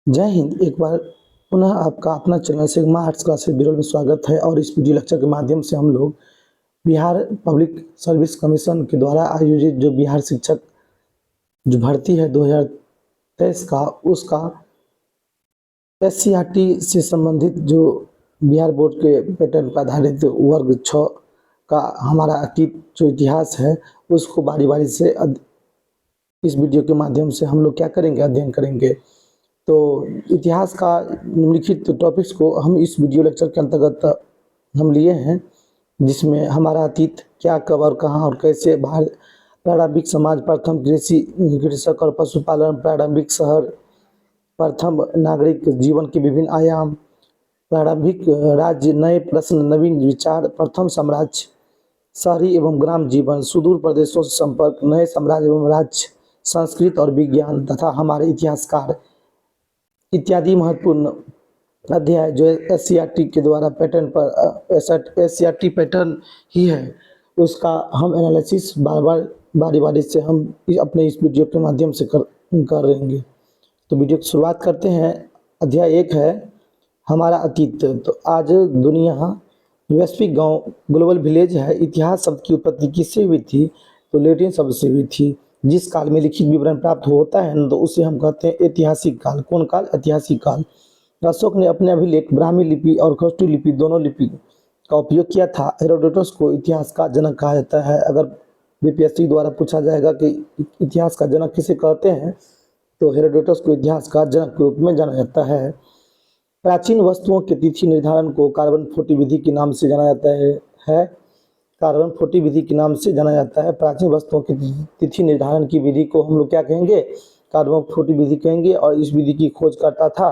जय हिंद। एक बार पुनः आपका अपना चैनल सिग्मा आर्ट्स क्लासेस बिरल में स्वागत है। और इस वीडियो लेक्चर के माध्यम से हम लोग बिहार पब्लिक सर्विस कमीशन के द्वारा आयोजित जो बिहार शिक्षक जो भर्ती है 2023 का, उसका SCRT से संबंधित जो बिहार बोर्ड के पैटर्न पर आधारित वर्ग 6 का हमारा अतीत जो इतिहास है उसको बारी बारी से इस वीडियो के माध्यम से हम लोग क्या करेंगे, अध्ययन करेंगे। तो इतिहास का निम्नलिखित टॉपिक्स को हम इस वीडियो लेक्चर के अंतर्गत हम लिए हैं, जिसमें हमारा अतीत क्या, कब और कहाँ और कैसे, भारत प्रारंभिक समाज, प्रथम कृषि कृषक और पशुपालन, प्रारंभिक शहर, प्रथम नागरिक जीवन के विभिन्न आयाम, प्रारंभिक राज्य, नए प्रश्न, नवीन विचार, प्रथम साम्राज्य, शहरी एवं ग्राम जीवन, सुदूर प्रदेशों से संपर्क, नए साम्राज्य एवं राज्य, संस्कृत और विज्ञान तथा हमारे इतिहासकार इत्यादि महत्वपूर्ण अध्याय जो SCRT के द्वारा पैटर्न पर SCRT पैटर्न ही है, उसका हम एनालिसिस बारी बारी से हम अपने इस वीडियो के माध्यम से कर रहेंगे। तो वीडियो की शुरुआत करते हैं। अध्याय 1 है हमारा अतीत। तो आज दुनिया वैश्विक गांव ग्लोबल विलेज है। इतिहास शब्द की उत्पत्ति किससे हुई थी? तो लैटिन शब्द से हुई थी। जिस काल में लिखित विवरण प्राप्त होता है न, तो उसे हम कहते हैं ऐतिहासिक काल। कौन काल? ऐतिहासिक काल। अशोक ने अपने अभिलेख ब्राह्मी लिपि और खष्टी लिपि दोनों लिपि का उपयोग किया था। हेरोडोटस को इतिहास का जनक कहा जाता है। अगर BPSC द्वारा पूछा जाएगा कि इतिहास का जनक किसे कहते हैं, तो हेरोडोटस को इतिहास का जनक के रूप में जाना जाता है। प्राचीन वस्तुओं के तिथि निर्धारण को कार्बन 40 विधि के नाम से जाना जाता है। कार्बन 40 विधि के नाम से जाना जाता है। प्राचीन वस्तुओं की तिथि निर्धारण की विधि को हम लोग क्या कहेंगे? कार्बन 40 विधि कहेंगे। और इस विधि की खोज करता था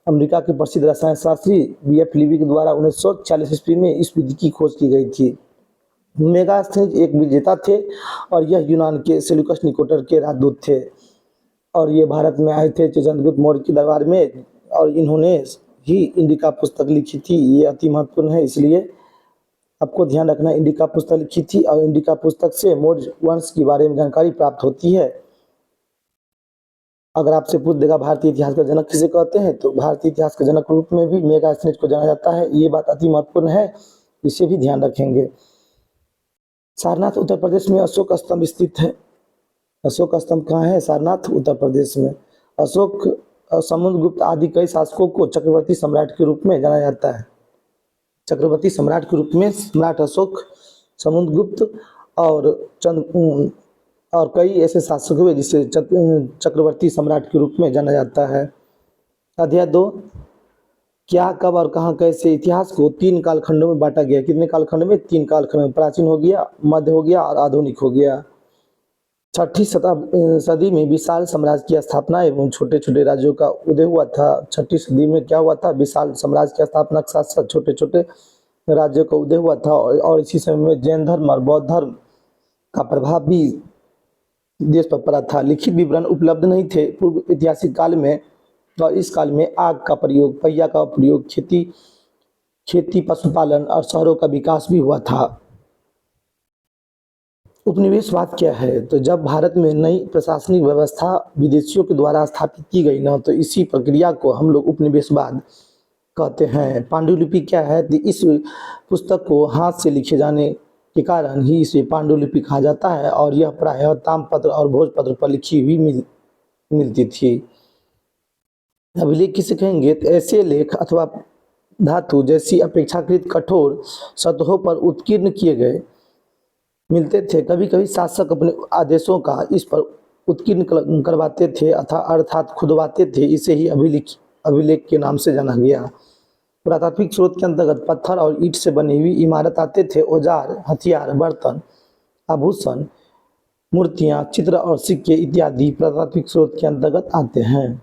अमेरिका के प्रसिद्ध रसायन शास्त्री BF लीवी के द्वारा 1940 ईस्वी में इस विधि की खोज की गई थी। मेगास्थनीज एक विजेता थे और यह यूनान के सेल्यूकस निकोटर के राजदूत थे, और ये भारत में आए थे चंद्रगुप्त मौर्य के दरबार में, और इन्होंने ही इंडिका पुस्तक लिखी थी। ये अति महत्वपूर्ण है, इसलिए आपको ध्यान रखना। इंडिका पुस्तक लिखी थी और इंडिका पुस्तक से मौर्य वंश के बारे में जानकारी प्राप्त होती है। अगर आपसे पूछ देगा भारतीय इतिहास का जनक किसे कहते हैं, तो भारतीय इतिहास के जनक रूप में भी मेगास्थनीज को जाना जाता है। ये बात अति महत्वपूर्ण है, इसे भी ध्यान रखेंगे। सारनाथ उत्तर प्रदेश में अशोक स्तंभ स्थित है। अशोक स्तंभ कहाँ है? सारनाथ उत्तर प्रदेश में। अशोक समुद्रगुप्त आदि कई शासकों को चक्रवर्ती सम्राट के रूप में जाना जाता है। चक्रवर्ती सम्राट के रूप में सम्राट अशोक, समुद्रगुप्त और कई ऐसे शासक हुए जिसे चक्रवर्ती सम्राट के रूप में जाना जाता है। अध्याय 2 क्या, कब और कहाँ, कैसे। इतिहास को 3 कालखंडों में बांटा गया। कितने कालखंड में? 3 कालखंड में। प्राचीन हो गया, मध्य हो गया और आधुनिक हो गया। 6ठी सदी में विशाल साम्राज्य की स्थापना एवं छोटे छोटे राज्यों का उदय हुआ था। 6ठी सदी में क्या हुआ था? विशाल साम्राज्य की स्थापना के साथ साथ छोटे छोटे राज्यों का उदय हुआ था। और इसी समय में जैन धर्म और बौद्ध धर्म का प्रभाव भी देश पर पड़ा था। लिखित विवरण उपलब्ध नहीं थे पूर्व ऐतिहासिक काल में, और इस काल में आग का प्रयोग, पहिया का प्रयोग, खेती पशुपालन और शहरों का विकास भी हुआ था। उपनिवेशवाद क्या है? तो जब भारत में नई प्रशासनिक व्यवस्था विदेशियों के द्वारा स्थापित की गई ना, तो इसी प्रक्रिया को हम लोग उपनिवेशवाद कहते हैं। पांडुलिपि क्या है? तो इस पुस्तक को हाथ से लिखे जाने के कारण ही इसे पांडुलिपि कहा जाता है, और यह प्रायः ताम्रपत्र और भोजपत्र पर लिखी हुई मिलती थी। अभिलेख किसे कहेंगे? तो ऐसे लेख अथवा धातु जैसी अपेक्षाकृत कठोर सतहों पर उत्कीर्ण किए गए मिलते थे। कभी कभी शासक अपने आदेशों का इस पर उत्कीर्ण करवाते थे अर्थात खुदवाते थे। इसे ही अभिलेख के नाम से जाना गया। पुरातात्विक स्रोत के अंतर्गत पत्थर और ईंट से बनी हुई इमारत आते थे। औजार, हथियार, बर्तन, आभूषण, मूर्तियां, चित्र और सिक्के इत्यादि पुरातात्विक स्रोत के अंतर्गत आते हैं।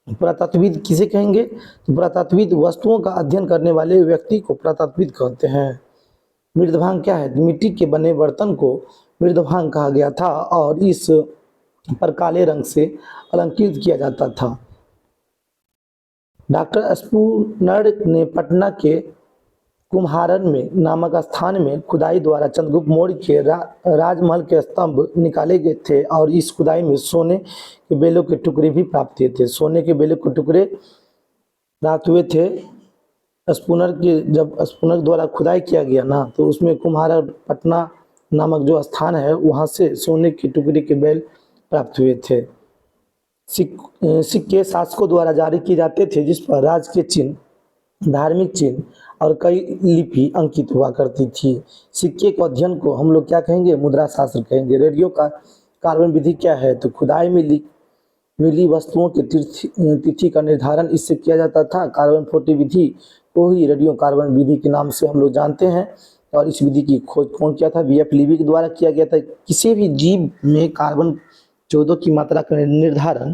पुरातत्वविद किसे कहेंगे? तो पुरातत्वविद वस्तुओं का अध्ययन करने वाले व्यक्ति को पुरातत्वविद कहते हैं। मृदभांग क्या है? मिट्टी के बने बर्तन को मृदभांग कहा गया था, और इस पर काले रंग से अलंकृत किया जाता था। डॉक्टर स्पूर्नर ने पटना के कुम्हारन में नामक स्थान में खुदाई द्वारा चंद्रगुप्त मौर्य के राजमहल के स्तंभ निकाले गए थे और इस खुदाई में सोने के बेलों के टुकड़े भी प्राप्त हुए थे। सोने के बेलों के टुकड़े प्राप्त हुए थे। जब स्पूनर द्वारा खुदाई किया गया ना, तो उसमें कुम्हारा पटना नामक जो स्थान है वहाँ से सोने के टुकड़े के बेल प्राप्त हुए थे। सिक्के शासकों द्वारा जारी किए जाते थे जिस पर राज के चिन्ह, धार्मिक चिन्ह और कई लिपि अंकित हुआ करती थी। सिक्के के अध्ययन को हम लोग क्या कहेंगे? मुद्रा शास्त्र कहेंगे। रेडियो का कार्बन विधि क्या है? तो खुदाई में मिली वस्तुओं की तिथि का निर्धारण इससे किया जाता था। कार्बन 40 विधि को ही रेडियो कार्बन विधि के नाम से हम लोग जानते हैं। और इस विधि की खोज कौन किया था? बीएफ लीवी के द्वारा किया गया था। किसी भी जीव में कार्बन 14 की मात्रा का निर्धारण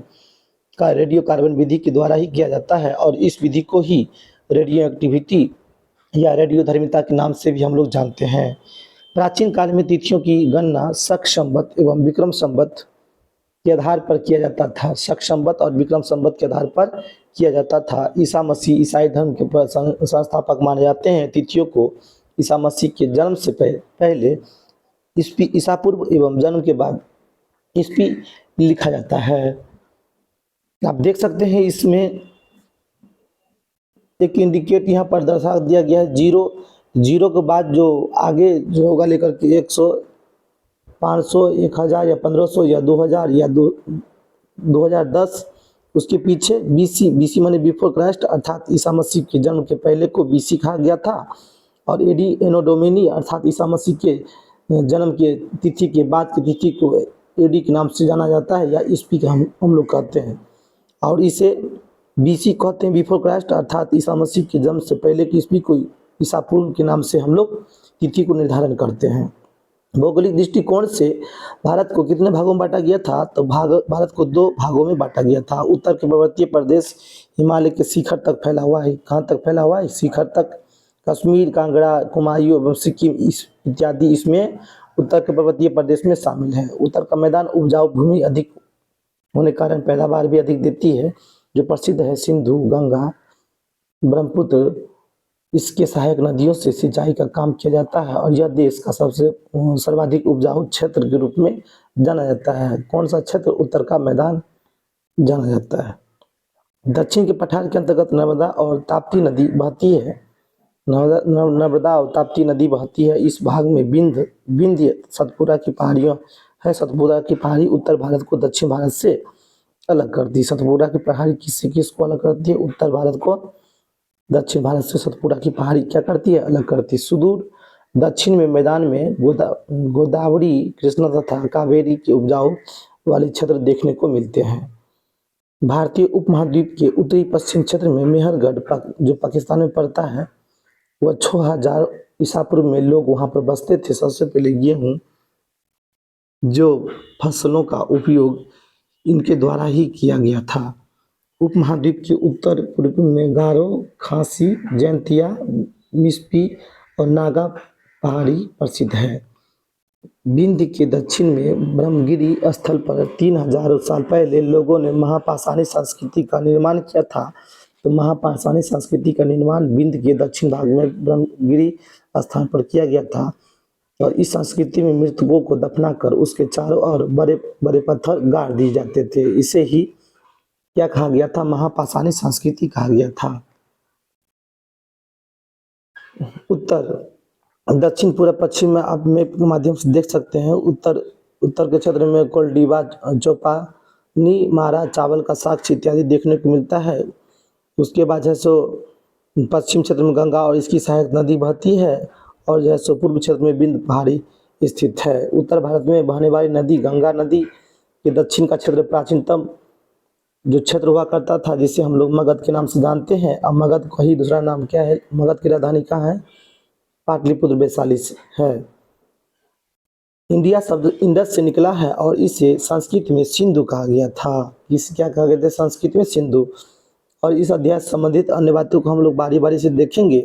का रेडियो कार्बन विधि के द्वारा ही किया जाता है और इस विधि को ही रेडियो एक्टिविटी या रेडियो धर्मिता के नाम से भी हम लोग जानते हैं। प्राचीन काल में तिथियों की गणना शक संवत एवं विक्रम संवत के आधार पर किया जाता था। शक संवत और विक्रम संवत के आधार पर किया जाता था। ईसा मसीह ईसाई धर्म के संस्थापक माने जाते हैं। तिथियों को ईसा मसीह के जन्म से पहले ईसा पूर्व एवं जन्म के बाद ईस्वी लिखा जाता है। आप देख सकते हैं इसमें एक इंडिकेट यहाँ पर दर्शा दिया गया है। जीरो के बाद जो आगे जो होगा लेकर के 100, 500, 1000 या 1500 या 2000 या 2010, उसके पीछे बीसी माने बिफोर क्राइस्ट अर्थात ईसा मसीह के जन्म के पहले को बीसी कहा गया था। और एडी एनो डोमिनी अर्थात ईसा मसीह के जन्म के तिथि के बाद की तिथि को एडी के नाम से जाना जाता है या ईस्वी का हम लोग कहते हैं। और इसे बीसी कहते हैं, बिफोर क्राइस्ट अर्थात ईसा मसीह के जन्म से पहले की ईस्वी को ईसा पूर्व के नाम से हम लोग तिथि को निर्धारण करते हैं। भौगोलिक दृष्टिकोण से भारत को कितने भागों में बांटा गया था? तो भारत को 2 भागों में बांटा गया था। उत्तर के पर्वतीय प्रदेश हिमालय के शिखर तक फैला हुआ है। कहाँ तक फैला हुआ है? शिखर तक। कश्मीर, कांगड़ा, कुमायूं एवं सिक्किम इत्यादि इसमें उत्तर के पर्वतीय प्रदेश में शामिल है। उत्तर का मैदान उपजाऊ भूमि अधिक होने के कारण पैदावार भी अधिक देती है। जो प्रसिद्ध है सिंधु, गंगा, ब्रह्मपुत्र, इसके सहायक नदियों से सिंचाई का काम किया जाता है और यह देश का सबसे सर्वाधिक उपजाऊ क्षेत्र के रूप में जाना जाता है। कौन सा क्षेत्र? उत्तर का मैदान जाना जाता है। दक्षिण के पठार के अंतर्गत नर्मदा और ताप्ती नदी बहती है। नर्मदा और ताप्ती नदी बहती है। इस भाग में विंध्य सतपुरा की पहाड़ियाँ है। सतपुरा की पहाड़ी उत्तर भारत को दक्षिण भारत से अलग करती है। सतपुरा की पहाड़ी किसको अलग करती है? उत्तर भारत को दक्षिण भारत से सतपुरा की पहाड़ी क्या करती है? अलग करती है। सुदूर दक्षिण में मैदान में गोदावरी, कृष्णा तथा कावेरी के उपजाऊ वाले क्षेत्र देखने को मिलते हैं। भारतीय उपमहाद्वीप के उत्तरी पश्चिम क्षेत्र में मेहरगढ़ जो पाकिस्तान में पड़ता है, वह 6000 ईसा पूर्व में लोग वहाँ पर बसते थे। सबसे पहले गेहूँ जो फसलों का उपयोग इनके द्वारा ही किया गया था। उपमहाद्वीप के उत्तर पूर्व में गारो, खासी, जैंतिया, मिस्पी और नागा पहाड़ी प्रसिद्ध है। विंध्य के दक्षिण में ब्रह्मगिरी स्थल पर 3000 साल पहले लोगों ने महापाषाणी संस्कृति का निर्माण किया था। तो महापाषाणी संस्कृति का निर्माण विंध्य के दक्षिण भाग में ब्रह्मगिरी स्थान पर किया गया था और इस संस्कृति में मृतकों को दफनाकर उसके चारों ओर बड़े बड़े पत्थर गाड़ दिए जाते थे। इसे ही क्या कहा गया था? महापाषाणी संस्कृति कहा गया था। उत्तर, दक्षिण, पूर्व, पश्चिम में आप मैप के माध्यम से देख सकते हैं। उत्तर के क्षेत्र में कोलडीबा, चौपानी, मारा, चावल का साक्ष इत्यादि देखने को मिलता है। उसके बाद है सो पश्चिम क्षेत्र में गंगा और इसकी सहायक नदी बहती है और जो है सो पूर्व क्षेत्र में विंध्य पहाड़ी स्थित है। उत्तर भारत में बहने वाली नदी गंगा नदी के दक्षिण का क्षेत्र प्राचीनतम जो क्षेत्र हुआ करता था जिसे हम लोग मगध के नाम से जानते हैं। अब मगध का ही दूसरा नाम क्या है? मगध की राजधानी कहाँ है? पाटलिपुत्र वैशाली है। इंडिया शब्द इंडस से निकला है और इसे संस्कृत में सिंधु कहा गया था। इसे क्या कहा गया था? संस्कृत में सिंधु। और इस अध्याय से संबंधित अन्य बातों को हम लोग बारी बारी से देखेंगे।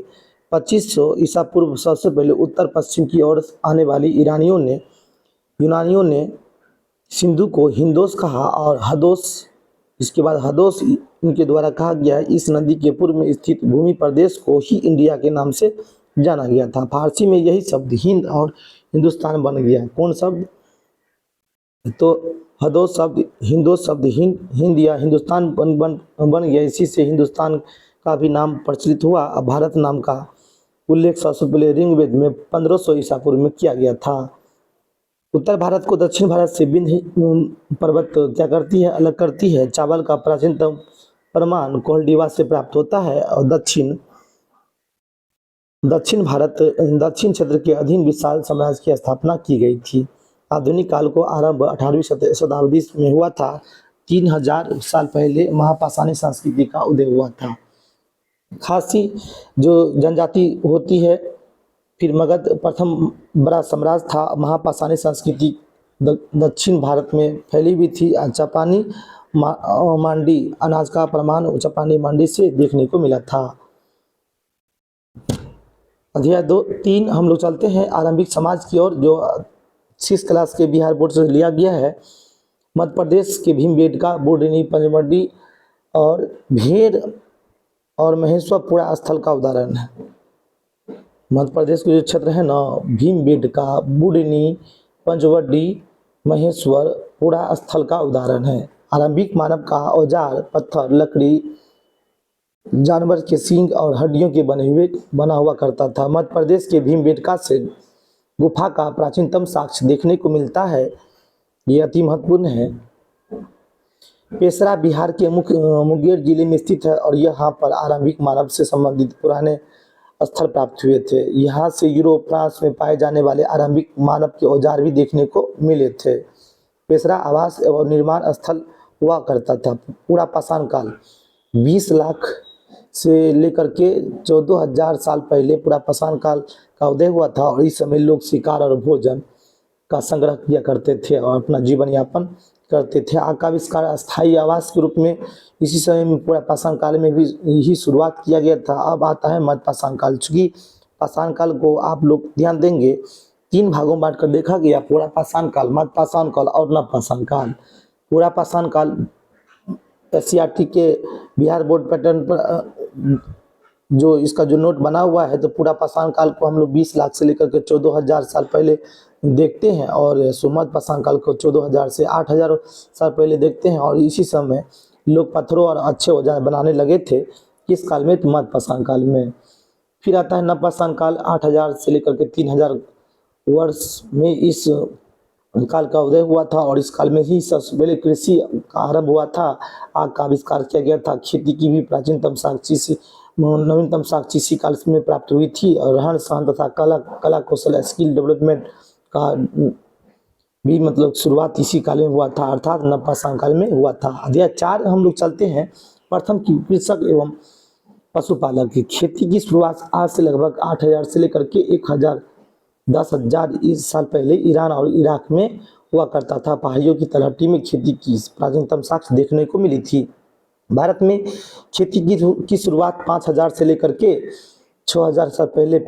2500 ईसा पूर्व सबसे पहले उत्तर पश्चिम की ओर आने वाली यूनानियों ने सिंधु को हिंदोस कहा और हदोस, इसके बाद हदोस इनके द्वारा कहा गया। इस नदी के पूर्व में स्थित भूमि प्रदेश को ही इंडिया के नाम से जाना गया था। फारसी में यही शब्द हिंद और हिंदुस्तान बन गया। कौन शब्द? तो हदोस शब्द, हिंदोस शब्द हिंद या हिंदुस्तान बन गया। इसी से हिंदुस्तान का भी नाम प्रचलित हुआ। अब भारत नाम का उल्लेख सबसे पहले ऋग्वेद में 1500 ईसा पूर्व में किया गया था। उत्तर भारत को दक्षिण भारत से विंध्य पर्वत क्या करती है? अलग करती है। चावल का प्राचीनतम प्रमाण कोल्डिवा से प्राप्त होता है और दक्षिण दक्षिण क्षेत्र के अधीन विशाल साम्राज्य की स्थापना की गई थी। आधुनिक काल को आरंभ 18वीं शताब्दी में हुआ था। 3000 साल पहले महापाषाणी संस्कृति का उदय हुआ था। खासी जो जनजाति होती है, फिर मगध प्रथम बड़ा साम्राज्य था। महापाषाणी संस्कृति दक्षिण भारत में फैली हुई थी। जापानी मांडी अनाज का प्रमाण जापानी मांडी से देखने को मिला था। अध्याय 3 हम लोग चलते हैं आरंभिक समाज की ओर, जो 6 क्लास के बिहार बोर्ड से लिया गया है। मध्य प्रदेश के भीमबेटका, बुढ़नी, पंचमढ़ी और भेड़ और महेश्वरपुरा स्थल का उदाहरण है। मध्य प्रदेश के जो क्षेत्र है ना, भीमबेटका, बुढ़नी, पंचवटी, महेश्वरपुरा स्थल का उदाहरण है। आरंभिक मानव का औजार पत्थर, लकड़ी, जानवर के सींग और हड्डियों के बना हुआ करता था। मध्य प्रदेश के भीमबेटका से गुफा का प्राचीनतम साक्ष्य देखने को मिलता है। ये अति महत्वपूर्ण है। पेशरा बिहार के मुंगेर जिले में स्थित है और यहाँ पर आरंभिक मानव से संबंधित पुराने स्थल प्राप्त हुए थे। यहाँ से यूरोप, फ्रांस में पाए जाने वाले आरंभिक मानव के औजार भी देखने को मिले थे। पेशरा आवास एवं निर्माण स्थल हुआ करता था। पूरा पाषाण काल 20 लाख से लेकर के 14,000 साल पहले पूरा पाषाण काल का उदय हुआ था और इस समय लोग शिकार और भोजन का संग्रह किया करते थे और अपना जीवन यापन करते थे। आग का आविष्कार स्थायी आवास के रूप में इसी समय में पूरा पाषाण काल में भी यही शुरुआत किया गया था। अब आता है मध्य पाषाण काल। चूंकि पाषाण काल को आप लोग ध्यान देंगे 3 भागों में बांट कर देखा गया, पूरा पाषाण काल, मध्य पाषाण काल और नव पाषाण काल। पूरा पाषाण काल एससीईआरटी के बिहार बोर्ड पैटर्न पर जो इसका जो नोट बना हुआ है, तो पूरा पाषाण काल को हम लोग 20 लाख से लेकर के 14,000 साल पहले देखते हैं और मध्य पाषाण काल को 14,000 से 8,000 साल पहले देखते हैं। और इसी समय लोग पत्थरों और अच्छे औजार बनाने लगे थे। किस काल में? तो मध्य पाषाण काल में। फिर आता है नव पाषाण काल। 8,000 से लेकर के 3,000 वर्ष में इस काल का उदय हुआ था और इस काल में ही सबसे पहले कृषि का आरंभ हुआ था। आग का आविष्कार किया गया था। खेती की भी प्राचीनतम साक्ष्य से नवीनतम साक्ष्य इसी काल में प्राप्त हुई थी और रहन सहन तथा कला कौशल स्किल डेवलपमेंट का भी मतलब शुरुआत इसी काल में हुआ था, अर्थात नव पाषाण काल में हुआ था। अध्याय 4 हम लोग चलते हैं। प्रथम की कृषक एवं पशुपालक की खेती की शुरुआत आज से लगभग 8,000 से लेकर के 10,000 साल पहले ईरान और इराक में हुआ करता था। पहाड़ियों की तलहटी में खेती की प्राचीनतम साक्ष्य देखने को मिली थी। भारत में खेती की शुरुआत 5,000 से लेकर के 6,000 साल पहले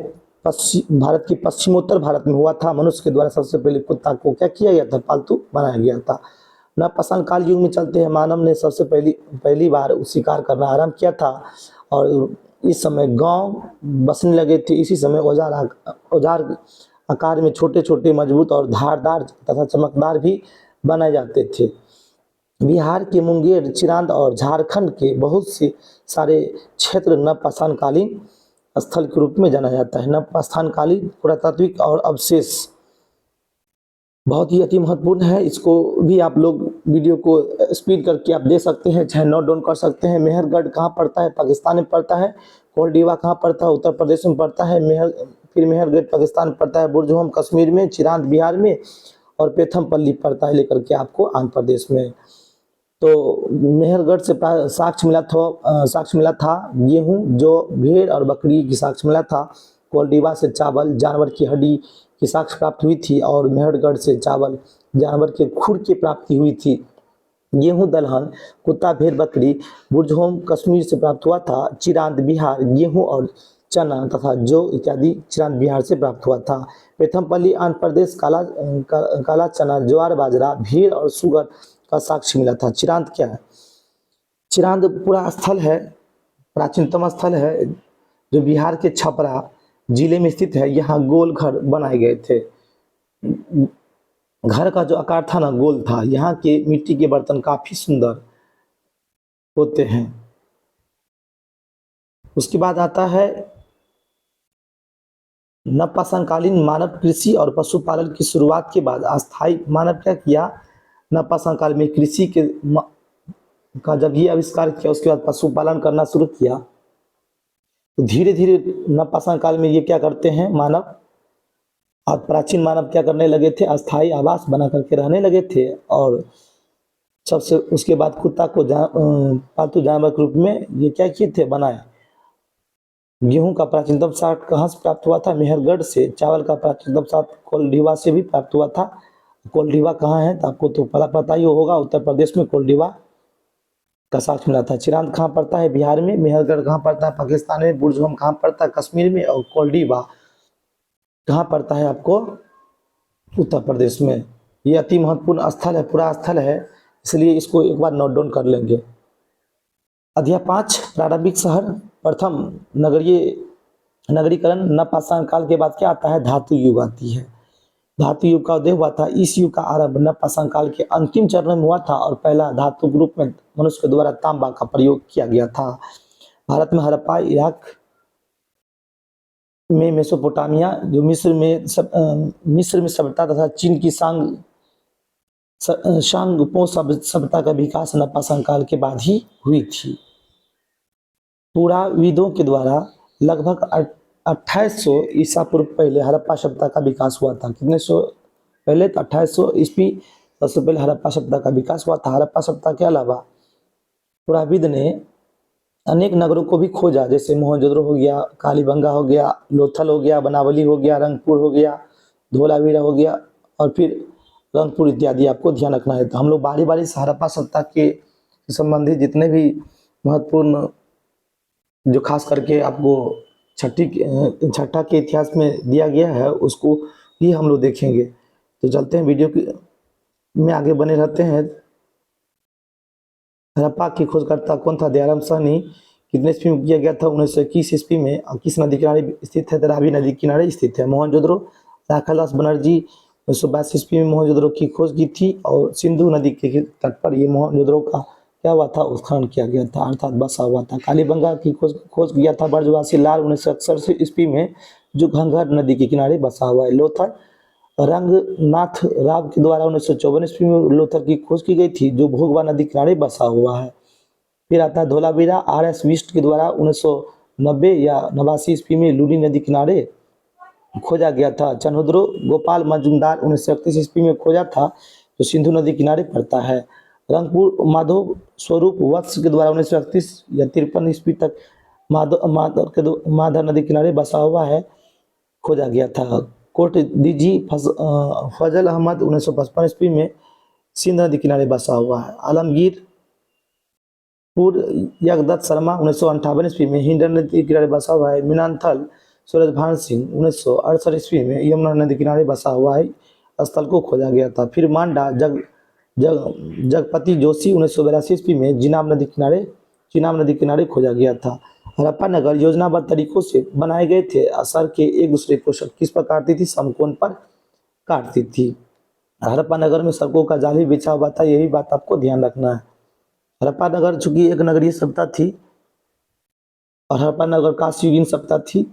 भारत के पश्चिमोत्तर भारत में हुआ था। मनुष्य के द्वारा सबसे पहले कुत्ता को क्या किया गया था? पालतू बनाया गया था। नव पाषाण काल युग में चलते हैं। मानव ने सबसे पहली बार शिकार करना आरंभ किया था और इस समय गांव बसने लगे थे। इसी समय औजार आकार में छोटे छोटे, मजबूत और धारदार तथा चमकदार भी बनाए जाते थे। बिहार के मुंगेर, चिरांद और झारखंड के बहुत से सारे क्षेत्र नव पाषाण कालीन स्थल के रूप में जाना जाता है। नव पाषाण कालीन पुरातात्विक और अवशेष बहुत ही अति महत्वपूर्ण है। इसको भी आप लोग वीडियो को स्पीड करके आप देख सकते हैं, चाहे नोट डाउन कर सकते हैं। मेहरगढ़ कहाँ पड़ता है? पाकिस्तान में पड़ता है। कोल्डिवा कहाँ पड़ता है? उत्तर प्रदेश में पड़ता है। फिर मेहरगढ़ पाकिस्तान में पड़ता है। बुरजहोम कश्मीर में, चिरांद बिहार में और पेथमपल्ली पड़ता है लेकर के आपको आंध्र प्रदेश में। तो मेहरगढ़ से साक्ष्य मिला था गेहूं, जो भेड़ और बकरी की साक्ष्य मिला था। कोल्डिवा से चावल, जानवर की हड्डी की साक्ष्य प्राप्त हुई थी और मेहरगढ़ से चावल, जानवर के खुर की प्राप्ति हुई थी। गेहूं दलहन, कुत्ता, भेड़, बकरी बुरजहोम कश्मीर से प्राप्त हुआ था। चिरांद बिहार गेहूं और चना तथा जौ इत्यादि चिरांद बिहार से प्राप्त हुआ था। पेथमपल्ली आंध्र प्रदेश काला चना, ज्वार, बाजरा, भेड़ और सुगर का साक्ष्य मिला था। चिरांद क्या है? चिरांद पूरा स्थल है, प्राचीनतम स्थल है जो बिहार के छपरा जिले में स्थित है। यहाँ गोल घर बनाए गए थे। घर का जो आकार था ना, गोल था। यहाँ के मिट्टी के बर्तन काफी सुंदर होते हैं। उसके बाद आता है नवपाषाणकालीन मानव कृषि और पशुपालन की शुरुआत के बाद अस्थायी मानव क्या किया, नवपाषाण काल में कृषि के का जब ये आविष्कार किया, उसके बाद पशुपालन करना शुरू किया। तो धीरे धीरे नवपाषाण काल में ये क्या करते हैं, मानव और प्राचीन मानव क्या करने लगे थे, अस्थायी आवास बना करके रहने लगे थे। और सबसे उसके बाद कुत्ता को पालतू जानवर के रूप में ये क्या किए थे, बनाए। गेहूं का प्राचीनतम साठ कहाँ से प्राप्त हुआ था, मेहरगढ़ से। चावल का प्राचीनतम साठ कोल्डिवा से भी प्राप्त हुआ था। कोल्डिवा कहाँ है, तो आपको तो पता ही होगा, उत्तर प्रदेश में कोल्डिवा का साक्ष्य मिला था। चिरांद कहाँ पड़ता है, बिहार में। मेहरगढ़ कहाँ पड़ता है, पाकिस्तान में। बुरजहम कहाँ पड़ता है, कश्मीर में। और कोल्डिवा कहाँ पड़ता है, आपको उत्तर प्रदेश में। ये अति महत्वपूर्ण स्थल है, पूरा स्थल है, इसलिए इसको एक बार नोट डाउन कर लेंगे। अध्याय 5 प्रारंभिक शहर। प्रथम नगरीकरण नवपाषाण काल के बाद क्या आता है, धातु युग आती है। धातु युग का उदय हुआ था। इस युग का आरंभ नवपाषाण काल के अंतिम चरण में हुआ था और पहला धातु के रूप में मनुष्य के द्वारा तांबा का प्रयोग किया गया था। भारत में हड़प्पा, इराक में मेसोपोटामिया, जो मिस्र में सभ्यता तथा चीन की सांगपो सभ्यता का विकास नवपाषाण काल के बाद ही हुई थी। पुराविदों के द्वारा लगभग 2800 ईसा पूर्व पहले हड़प्पा सभ्यता का विकास हुआ था। कितने सौ पहले, तो 2800 ईस्वी सबसे पहले हड़प्पा सभ्यता का विकास हुआ था। हड़प्पा सभ्यता के अलावा पुराविद ने अनेक नगरों को भी खोजा, जैसे मोहनजोदड़ो हो गया, कालीबंगा हो गया, लोथल हो गया, बनावली हो गया, रंगपुर हो गया, धोलावीरा हो गया और फिर रंगपुर इत्यादि। आपको ध्यान रखना है। तो हम लोग बारी बारी से हड़प्पा सभ्यता के संबंधित जितने भी महत्वपूर्ण, जो खास करके आपको छठा के इतिहास में दिया गया है, उसको भी हम लोग देखेंगे। तो चलते हैं वीडियो में आगे बने रहते हैं। हड़प्पा की खोजकर्ता कौन था, दयाराम साहनी। कितने ईस्वी में किया गया था, 1921 ईस्वी में। किस नदी किनारे स्थित है, तो रावी नदी किनारे स्थित है। मोहनजोदड़ो, राखालदास बनर्जी 1922 ईस्वी में मोहनजोदड़ो की खोज की थी और सिंधु नदी के तट पर ये मोहनजोदड़ो का क्या हुआ था, उत्खनन किया गया था, अर्थात बसा हुआ था। कालीबंगा की खोज किया था ब्रजवासी लाल 1968 ईस्वी में, जो घंघर नदी के किनारे बसा हुआ है। लोथल रंगनाथ राव के द्वारा 1954 ईस्वी में लोथल की खोज की गई थी, जो भोगवा नदी किनारे बसा हुआ है। फिर आता है धोलावीरा, RS विस्ट के द्वारा 1990 या 89 ईस्वी में लूनी नदी किनारे खोजा गया था। चनहुद्रो गोपाल मजुमदार 1931 ईस्वी में खोजा था, जो सिंधु नदी किनारे पड़ता है। रंगपुर माधव स्वरूप वत्स के द्वारा 1931 या 53 ईस्वी तक माधव नदी किनारे बसा हुआ है, खोजा गया था। कोट दीजी फजल अहमद 1955 ईस्वी में सिंध नदी किनारे बसा हुआ है। आलमगीर पुर यगदत्त शर्मा 1958 ईस्वी में हिंडन नदी किनारे बसा हुआ है। मीनांथल सूरजभान सिंह 1968 ईस्वी में यमुना नदी किनारे बसा हुआ है, स्थल को खोजा गया था। फिर मांडा जगपति जोशी 1982 ईस्वी में चिनाब नदी किनारे खोजा गया था। हड़प्पा नगर योजनाबद्ध तरीकों से बनाए गए थे। असर के एक दूसरे को किस पर काटती थी, समकोण पर काटती थी। हड़प्पा नगर में सड़कों का जाल भी बिछा हुआ था, यही बात आपको ध्यान रखना है। हड़प्पा नगर चूंकि एक नगरीय सभ्यता थी और हड़प्पा नगर कांस्ययुगीन सभ्यता थी,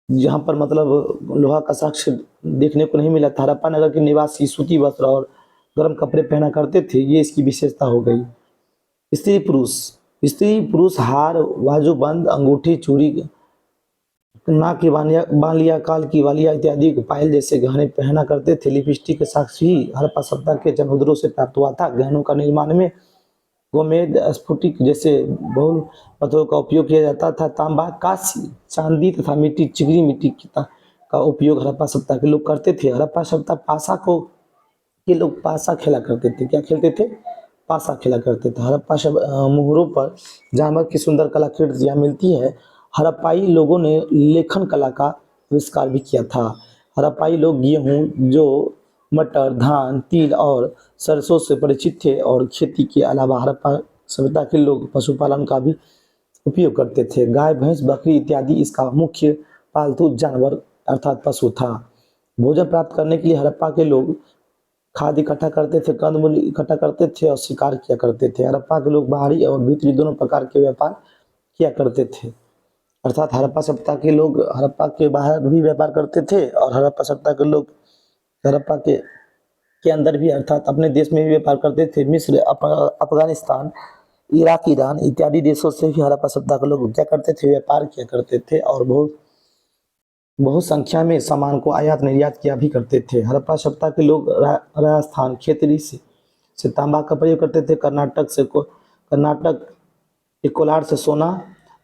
जहाँ पर मतलब लोहा का साक्ष्य देखने को नहीं मिला था। हड़प्पा नगर के निवासी सूती वस्त्र और गर्म कपड़े पहना करते थे, ये इसकी विशेषता हो गई। स्त्री पुरुष हार, बाजूबंद, अंगूठी, चूड़ी, नाक की बालिया, काल की बालिया इत्यादि पायल जैसे गहने पहना करते थे। लिपस्टिक के साक्ष्य ही हड़प्पा सभ्यता के चनहुद्रो से प्राप्त हुआ था। गहनों का निर्माण में गोमेद, स्फटिक जैसे बहुल पत्थरों का उपयोग किया जाता था। तांबा, कांस्य, चांदी तथा मिट्टी, चिकनी मिट्टी का उपयोग हड़प्पा सभ्यता के लोग करते थे। हड़प्पा सभ्यता लोग पासा खेला करते थे। क्या खेलते थे, पासा खेला करते थे। हड़प्पा मुहरों पर जानवर की सुंदर कलाकृतियाँ मिलती है। हड़प्पाई लोगों ने लेखन कला का आविष्कार भी किया था। हड़प्पाई लोग गेहूँ, जौ, मटर, धान, तिल और सरसों से परिचित थे और खेती के अलावा हड़प्पा सभ्यता के लोग पशुपालन का भी उपयोग करते थे। गाय, भैंस, बकरी इत्यादि इसका मुख्य पालतू जानवर अर्थात पशु था। भोजन प्राप्त करने के लिए हड़प्पा के लोग खाद्य इकट्ठा करते थे, कंदमूल इकट्ठा करते थे और शिकार किया करते थे। हड़प्पा के लोग बाहरी और भीतरी दोनों प्रकार के व्यापार किया करते थे। अर्थात हड़प्पा सभ्यता के लोग हड़प्पा के बाहर भी व्यापार करते थे और हड़प्पा सभ्यता के लोग हड़प्पा के अंदर भी अर्थात अपने देश में भी व्यापार करते थे। मिस्र, अफगानिस्तान, इराक, ईरान इत्यादि देशों से भी हड़प्पा सभ्यता के लोग क्या करते थे, व्यापार किया करते थे और बहुत बहुत संख्या में सामान को आयात निर्यात किया भी करते थे। हड़प्पा सभ्यता के लोग राजस्थान खेतरी से तांबा का प्रयोग करते थे। कर्नाटक के कोलार से सोना,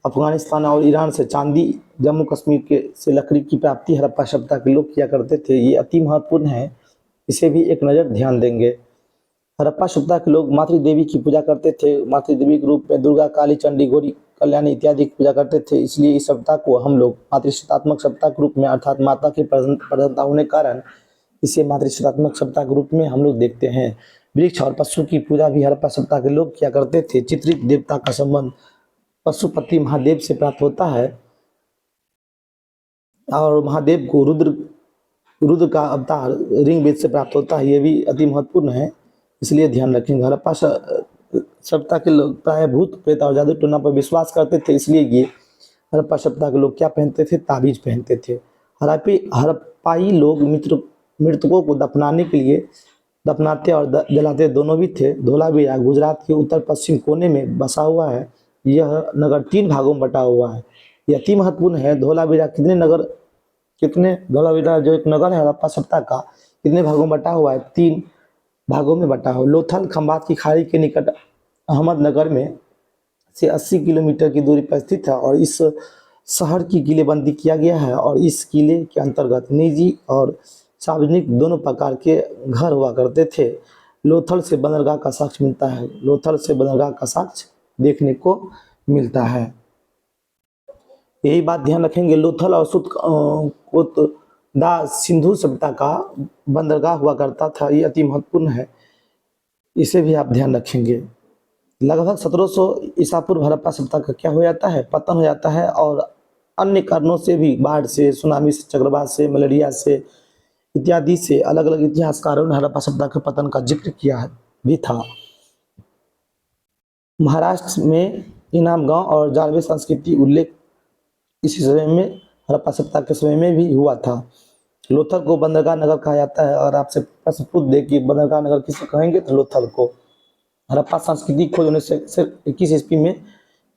अफगानिस्तान और ईरान से चांदी, जम्मू कश्मीर के से लकड़ी की प्राप्ति हड़प्पा सभ्यता के लोग किया करते थे। ये अति महत्वपूर्ण है, इसे भी एक नज़र ध्यान देंगे। हड़प्पा सभ्यता के लोग मातृ देवी की पूजा करते थे। मातृ देवी के रूप में दुर्गा, काली, चंडी, गौरी, कल्याणी इत्यादि की पूजा करते थे। इसलिए इस सभ्यता को हम लोग मातृशतात्मक सभ्यता के रूप में अर्थात माता की प्रधानता होने के कारण इसे मातृशतात्मक सभ्यता के रूप में हम लोग देखते हैं। वृक्ष और पशु की पूजा भी हड़प्पा सभ्यता के लोग किया करते थे। चित्रित देवता का संबंध पशुपति महादेव से प्राप्त होता है और महादेव को रुद्र का अवतार ऋग वेद से प्राप्त होता है। ये भी अति महत्वपूर्ण है, इसलिए ध्यान रखेंगे। हड़प्पा सभ्यता के लोग प्राय भूत प्रेत और जादू टोना पर विश्वास करते थे, इसलिए ये हड़प्पा सभ्यता के लोग क्या पहनते थे, ताबीज पहनते थे। हड़प्पाई लोग मृतकों को दफनाने के लिए दफनाते और जलाते दोनों भी थे। धोलावीरा गुजरात के उत्तर पश्चिम कोने में बसा हुआ है। यह नगर 3 भागों में बटा हुआ है। यह अति महत्वपूर्ण है। धोलावीरा जो एक नगर है हड़प्पा सभ्यता का, कितने भागों में बटा हुआ है, 3 भागों में बटा हुआ। लोथल खंबात की खाड़ी के निकट अहमदनगर में से 80 किलोमीटर की दूरी पर स्थित है और इस शहर की किलेबंदी किया गया है और इस किले के अंतर्गत निजी और सार्वजनिक दोनों प्रकार के घर हुआ करते थे। लोथल से बंदरगाह का साक्ष्य मिलता है। लोथल से बंदरगाह का साक्ष्य देखने को मिलता है। यही बात ध्यान रखेंगे। लोथल और कोटदा सिंधु सभ्यता का बंदरगाह हुआ करता था। ये अति महत्वपूर्ण है, इसे भी आप ध्यान रखेंगे। लगभग 1700 ईसा पूर्व हड़प्पा सभ्यता का क्या हो जाता है, पतन हो जाता है और अन्य कारणों से भी, बाढ़ से, सुनामी से, चक्रवात से, मलेरिया से इत्यादि से अलग अलग इतिहासकारों ने हड़प्पा सभ्यता के पतन का जिक्र किया है भी था। महाराष्ट्र में इनाम गांव और जारवे संस्कृति उल्लेख इसी समय में हड़प्पा सभ्यता के समय में भी हुआ था। लोथल को बंदरगाह नगर कहा जाता है और आपसे प्रश्न पूछ दे कि बंदरगाह नगर किसे कहेंगे, तो लोथल को। हड़प्पा संस्कृति खोज 1921 ईस्वी में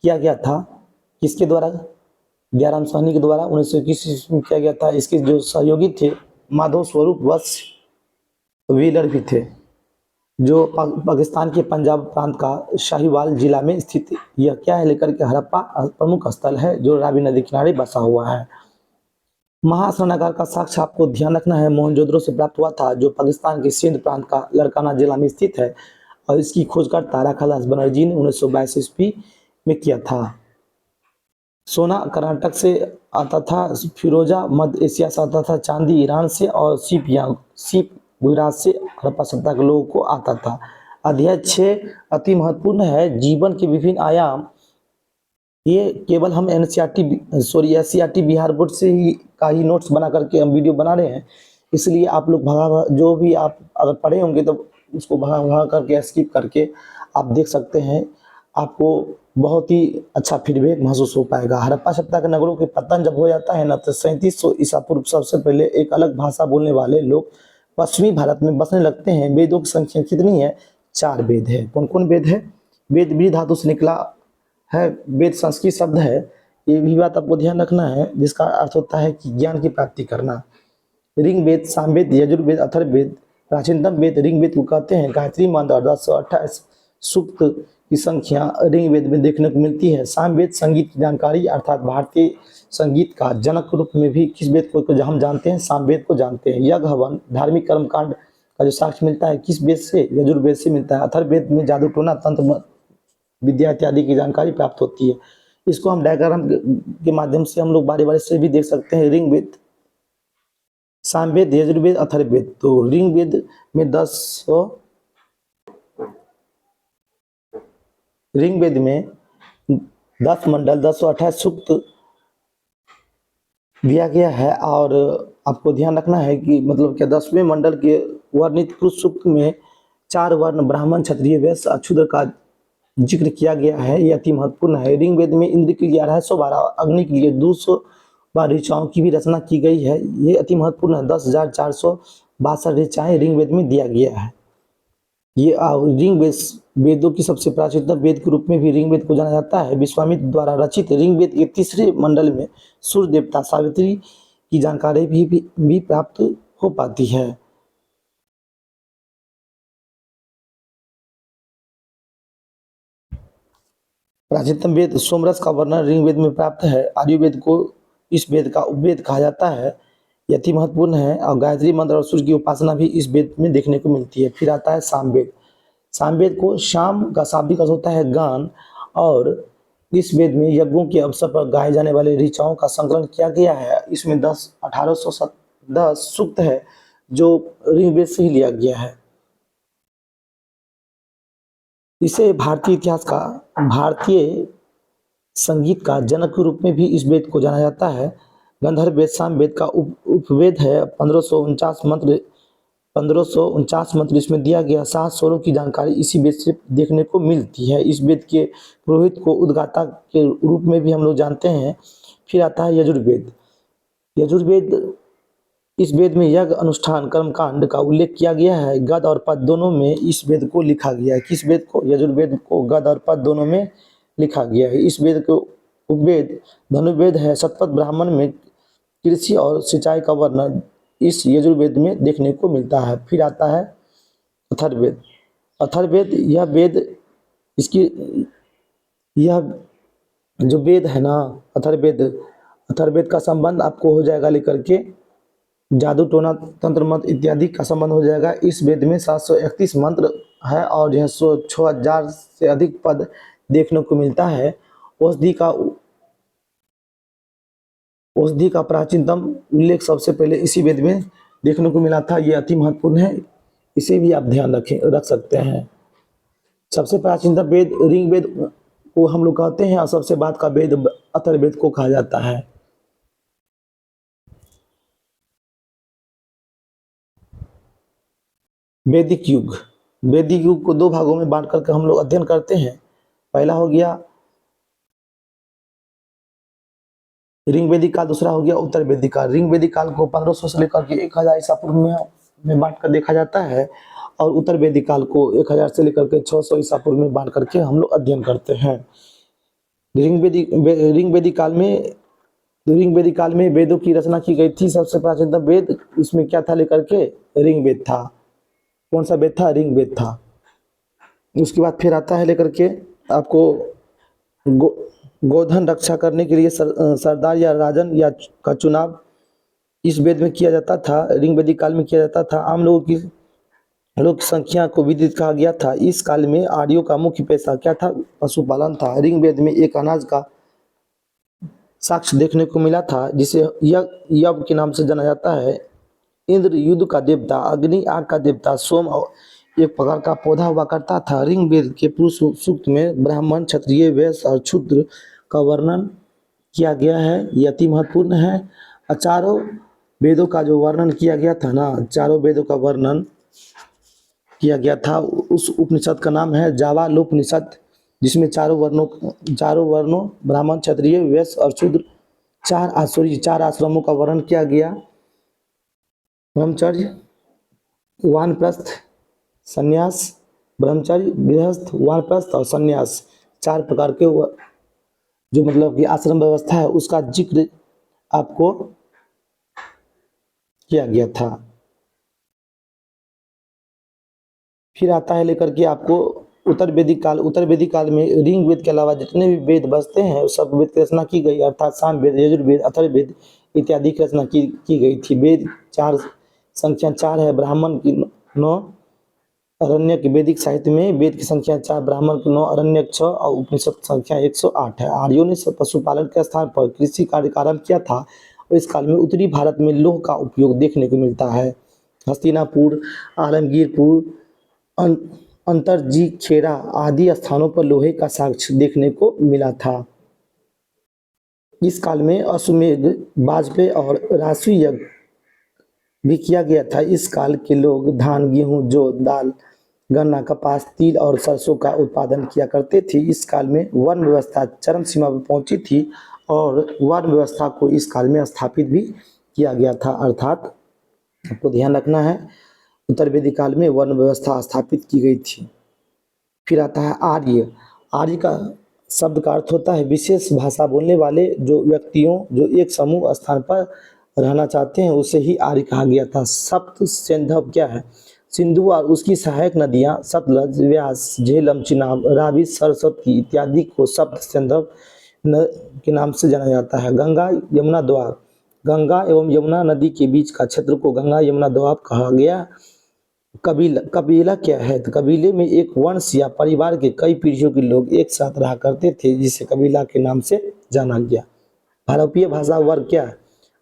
किया गया था। किसके द्वारा? दयाराम साहनी के द्वारा 1921 ईस्वी में किया गया था। इसके जो सहयोगी थे माधव स्वरूप वत्स व्हीलर भी थे, जो पाकिस्तान के पंजाब प्रांत का शाहीवाल जिला में स्थित यह क्या है लेकर के हड़प्पा प्रमुख स्थल है जो रावी नदी किनारे बसा हुआ है। महास्नागार का साक्ष्य आपको ध्यान रखना है, मोहनजोदड़ो से प्राप्त हुआ था, जो पाकिस्तान के सिंध प्रांत का लड़काना जिला में स्थित है और इसकी खोजकर्ता राखादास बनर्जी ने 1922 ईस्वी में किया था। सोना कर्नाटक से आता था, फिरोजा मध्य एशिया से आता था, चांदी ईरान से और सीप गुजरात से हड़प्पा सभ्यता के लोगों को आता था। अध्याय 6 अति महत्वपूर्ण है, जीवन के विभिन्न आयाम। ये केवल हम एनसीईआरटी बिहार बोर्ड से ही का ही नोट्स बना करके हम वीडियो बना रहे हैं, इसलिए आप लोग जो भी आप अगर पढ़े होंगे तो उसको भगा करके स्किप करके आप देख सकते हैं। आपको बहुत ही अच्छा फीडबैक महसूस हो पाएगा। हड़प्पा सभ्यता के नगरों के पतन जब हो जाता है ना, तो 3700 ईसा पूर्व सबसे पहले एक अलग भाषा बोलने वाले लोग पश्चिमी भारत में बसने लगते हैं। वेदों की संख्या कितनी है? 4 वेद है। कौन कौन वेद है? वेद भी धातु से निकला है। वेद संस्कृत शब्द है, ये भी बात आपको ध्यान रखना है, जिसका अर्थ होता है कि ज्ञान की प्राप्ति करना। ऋग्वेद, सामवेद, यजुर्वेद, अथर्ववेद प्राचीनतम वेद ऋग्वेद को कहते हैं। गायत्री मंत्र और 1028 सूक्त की संख्या ऋग्वेद में देखने को मिलती है। सामवेद संगीत की जानकारी अर्थात भारतीय संगीत का जनक रूप में भी किस वेद को हम जानते हैं? सामवेद को जानते हैं। यज्ञ हवन धार्मिक कर्मकांड का जो साक्ष्य मिलता है किस वेद से? यजुर्वेद से मिलता है। अथर्ववेद में जादू टोना तंत्र विद्या इत्यादि की जानकारी प्राप्त होती है। इसको हम डायग्राम के माध्यम से हम लोग बारी बारी से भी देख सकते हैं। ऋग्वेद, सामवेद, यजुर्वेद, अथर्ववेद। तो ऋग्वेद में ऋग्वेद में 10 मंडल, 1028 सूक्त दिया गया है। और आपको ध्यान रखना है कि मतलब क्या 10वें मंडल के वर्णित पुरुष सूक्त में 4 वर्ण ब्राह्मण, क्षत्रिय, वैश्य और शूद्र का जिक्र किया गया है। ये अति महत्वपूर्ण है। ऋग्वेद में इंद्र के लिए 212, अग्नि के लिए 212 ऋचाओं की भी रचना की गई है। ये अति महत्वपूर्ण है। 10,462 ऋचाएं ऋग्वेद में दिया गया है। ये ऋग्वेद वेदों की सबसे प्राचीनतम वेद के रूप में भी ऋग्वेद को जाना जाता है। विश्वामित्र द्वारा रचित ऋग्वेद के तीसरे मंडल में सूर्य देवता सावित्री की जानकारी भी प्राप्त हो पाती है। प्राचीनतम वेद सोमरस का वर्णन ऋग्वेद में प्राप्त है। आयुर्वेद को इस वेद का उपवेद कहा जाता है। ये अति महत्वपूर्ण है। और गायत्री मंत्र और सूर्य की उपासना भी इस वेद में देखने को मिलती है। फिर आता है सामवेद। सामवेद को शाम का शाब्दिक अर्थ होता है गान। और इस वेद में यज्ञों के अवसर पर गाए जाने वाले ऋचाओं का संकलन किया गया है। इसमें 10 सूक्त है जो ऋग्वेद से ही लिया गया है। इसे भारतीय इतिहास का, भारतीय संगीत का जनक के रूप में भी इस वेद को जाना जाता है। गंधर्व वेद सामवेद का उपवेद है। 1549 मंत्र इसमें दिया गया। 7 स्वरों की जानकारी इसी वेद से देखने को मिलती है। इस वेद के पुरोहित को उद्गाता के रूप में भी हम लोग जानते हैं। फिर आता है यजुर्वेद। यजुर्वेद, इस वेद में यज्ञ, अनुष्ठान, कर्मकांड का उल्लेख किया गया है। गद और पद दोनों में इस वेद को लिखा गया है। किस वेद को? यजुर्वेद को गद और पद दोनों में लिखा गया है। इस वेद को उपवेद धनुर्वेद है। शतपथ ब्राह्मण में कृषि और सिंचाई का वर्णन इस यजुर्वेद में देखने को मिलता है। फिर आता है अथर्ववेद। अथर्ववेद यह वेद, इसकी यह जो वेद है ना, अथर्ववेद, अथर्ववेद का संबंध आपको हो जाएगा लेकर के जादू टोना तंत्र मंत्र इत्यादि का संबंध हो जाएगा। इस वेद में 731 मंत्र है और यह 6,000 से अधिक पद देखने को मिलता है। औषधि का प्राचीनतम उल्लेख सबसे पहले इसी वेद में देखने को मिला था। यह अति महत्वपूर्ण है। इसे भी आप ध्यान रख सकते हैं। सबसे प्राचीनतम वेद ऋग्वेद को हम लोग कहते हैं और सबसे बाद का वेद अथर्ववेद को कहा जाता है। वैदिक युग। वैदिक युग को 2 भागों में बांट करके हम लोग अध्ययन करते हैं। पहला हो गया ऋग्वेदिक काल, दूसरा हो गया उत्तर वैदिक काल। ऋग्वेदिक काल को 1500 से लेकर के 1000 ईसा पूर्व में बांट कर देखा जाता है। और उत्तर वैदिक काल को 1000 से लेकर के 600 ईसा पूर्व में बांट करके हम लोग अध्ययन करते हैं। ऋग्वेदिक काल में वेदों की रचना की गई थी। सबसे प्राचीनतम वेद इसमें क्या था लेकर के? ऋग्वेद था। कौन सा वेद था? ऋग्वेद था। उसके बाद फिर आता है लेकर के आपको गोधन रक्षा करने के लिए सरदार या राजन या का चुनाव इस वेद में किया जाता था। ऋग्वेदिक काल में किया जाता था। आम लोगों की संख्या को विदित कहा गया था। इस काल में आर्यों का मुख्य पेशा क्या था? पशुपालन था। ऋग्वेद में एक अनाज का साक्ष्य देखने को मिला था जिसे यव के नाम से जाना जाता है। इंद्र युद्ध का देवता, अग्नि आग का देवता, सोम एक प्रकार का पौधा हुआ करता था। ऋग्वेद के पुरुष सूक्त में ब्राह्मण, क्षत्रिय, वैश्य और शूद्र का वर्णन किया गया है। ये अति महत्वपूर्ण है। और चारों वेदों का जो वर्णन किया गया था ना, चारों वेदों का वर्णन किया गया था, उस उपनिषद का नाम है जावालोपनिषद, जिसमें चारों वर्णों ब्राह्मण, क्षत्रिय, वैश्य और शूद्र चार आश्रमों का वर्णन किया गया। ब्रह्मचर्य, वानप्रस्थ, संन्यास, ब्रह्मचर्य, गृहस्थ, वानप्रस्थ और संन्यास, 4 प्रकार के जो मतलब कि आश्रम व्यवस्था है उसका जिक्र आपको किया गया था। फिर आता है लेकर के आपको उत्तर वैदिक काल। उत्तर वैदिक काल में ऋग्वेद के अलावा जितने भी वेद बचते हैं उस सब वेद की रचना की गई, अर्थात सामवेद, यजुर्वेद, अथर्ववेद इत्यादि की रचना की गई थी। वेद संख्या 4 है। ब्राह्मण की 9, अरण्यक। वैदिक साहित्य में वेद की संख्या 4, ब्राह्मण की 9, अरण्यक 6 और उपनिषद संख्या 108 है। आर्यों ने पशुपालन के स्थान पर कृषि कार्य का आरंभ किया था और इस काल में उत्तरी भारत में लौह का उपयोग देखने को मिलता है। हस्तिनापुर, आलमगीरपुर, अंतरजी, खेरा आदि स्थानों पर लोहे का साक्ष्य देखने को मिला था। इस काल में अश्वमेध, वाजपेयी और राशि यज्ञ भी किया गया था। इस काल के लोग धान, गेहूं, जौ, दाल, गन्ना, कपास, तिल और सरसों का उत्पादन किया करते थे। इस काल में वर्ण व्यवस्था चरम सीमा पर पहुंची थी और वर्ण व्यवस्था को इस काल में स्थापित भी किया गया था। अर्थात आपको ध्यान रखना है, उत्तर वैदिक काल में वर्ण व्यवस्था स्थापित की गई थी। फिर आता है आर्य। आर्य का शब्द का अर्थ होता है विशेष भाषा बोलने वाले जो व्यक्तियों जो एक समूह स्थान पर रहना चाहते हैं, उसे ही आर्य कहा गया था। सप्त सिंधव क्या है? सिंधु और उसकी सहायक नदियां सतलज, व्यास, झेलम, चिनाब, रावी, सरस्वती इत्यादि को सप्त सिंधव के नाम से जाना जाता है। गंगा यमुना दोआब। गंगा एवं यमुना नदी के बीच का क्षेत्र को गंगा यमुना दोआब कहा गया। कबीला कबीला क्या है? तो कबीले में एक वंश या परिवार के कई पीढ़ियों के लोग एक साथ रहा करते थे, जिसे कबीला के नाम से जाना गया। भारतीय भाषा वर्ग क्या है?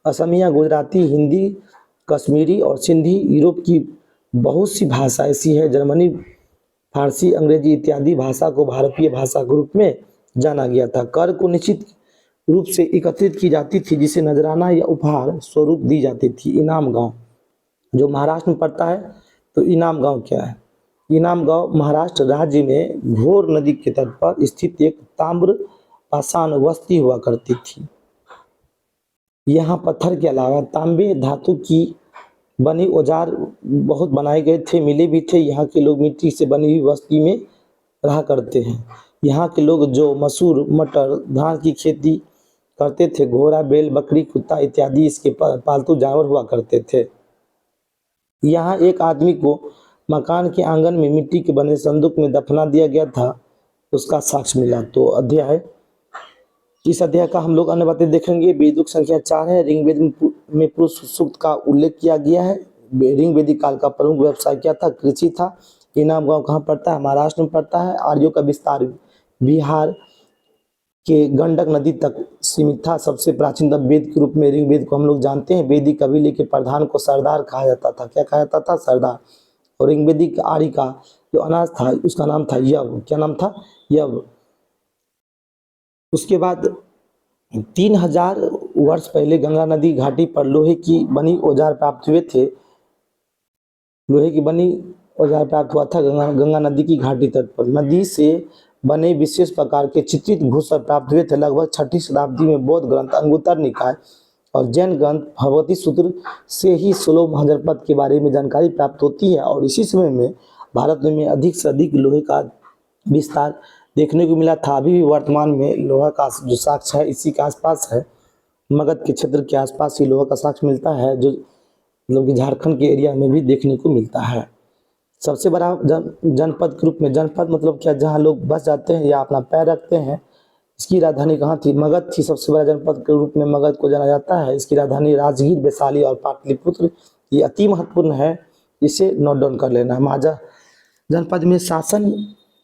असमिया, गुजराती, हिंदी, कश्मीरी और सिंधी। यूरोप की बहुत सी भाषा ऐसी है, जर्मनी, फारसी, अंग्रेजी इत्यादि भाषा को भारतीय भाषा के रूप में जाना गया था। कर को निश्चित रूप से एकत्रित की जाती थी, जिसे नजराना या उपहार स्वरूप दी जाती थी। इनाम गांव जो महाराष्ट्र में पड़ता है, तो इनाम गांव क्या है? इनाम गांव महाराष्ट्र राज्य में घोर नदी के तट पर स्थित एक ताम्र पाषाण बस्ती हुआ करती थी। यहाँ पत्थर के अलावा तांबे धातु की बनी औजार बहुत बनाए गए थे, मिले भी थे। यहाँ के लोग मिट्टी से बनी हुई बस्ती में रहा करते हैं। यहाँ के लोग जो मसूर, मटर, धान की खेती करते थे। घोड़ा, बैल, बकरी, कुत्ता इत्यादि इसके पालतू जानवर हुआ करते थे। यहाँ एक आदमी को मकान के आंगन में मिट्टी के बने संदूक में दफना दिया गया था, उसका साक्ष्य मिला। तो इस अध्याय का हम लोग अन्य बातें देखेंगे। वेदुक संख्या 4 है। ऋग्वेद में पुरुष सूक्त का उल्लेख किया गया है। ऋग्वेदिक काल का प्रमुख व्यवसाय क्या था? कृषि था। इनाम गांव कहाँ पड़ता है? महाराष्ट्र में पड़ता है। आर्यों का विस्तार बिहार के गंडक नदी तक सीमित था। सबसे प्राचीनतम वेद के रूप में ऋग्वेद को हम लोग जानते हैं। वेदिक कबीले के प्रधान को सरदार कहा जाता था। क्या कहा जाता था? सरदार। और ऋग्वेदिक आर्य का जो अनाज था उसका नाम था यव। क्या नाम था? यव। उसके बाद 3000 वर्ष पहले गंगा नदी घाटी पर लोहे की बनी औजार प्राप्त हुए थे। लोहे की बनी औजार प्राप्त हुआ था गंगा नदी की घाटी तट पर। नदी से बने विशेष प्रकार के चित्रित घूसर प्राप्त हुए थे। लगभग 6ठी शताब्दी में बौद्ध ग्रंथ अंगुत्तर निकाय और जैन ग्रंथ भगवती सूत्र से ही सुलभ जनपद के बारे में जानकारी प्राप्त होती है। और इसी समय में भारत में अधिक से अधिक लोहे का विस्तार देखने को मिला था। अभी भी वर्तमान में लोहा का जो साक्ष्य है इसी के आसपास है। मगध के क्षेत्र के आसपास ही लोहा का साक्ष्य मिलता है, जो मतलब कि झारखंड के एरिया में भी देखने को मिलता है। सबसे बड़ा जनपद के रूप में, जनपद मतलब क्या? जहाँ लोग बस जाते हैं या अपना पैर रखते हैं। इसकी राजधानी कहाँ थी? मगध थी। सबसे बड़ा जनपद के रूप में मगध को जाना जाता है। इसकी राजधानी राजगीर, वैशाली और पाटलिपुत्र। ये अति महत्वपूर्ण है, इसे नोट डाउन कर लेना। माझा जनपद में शासन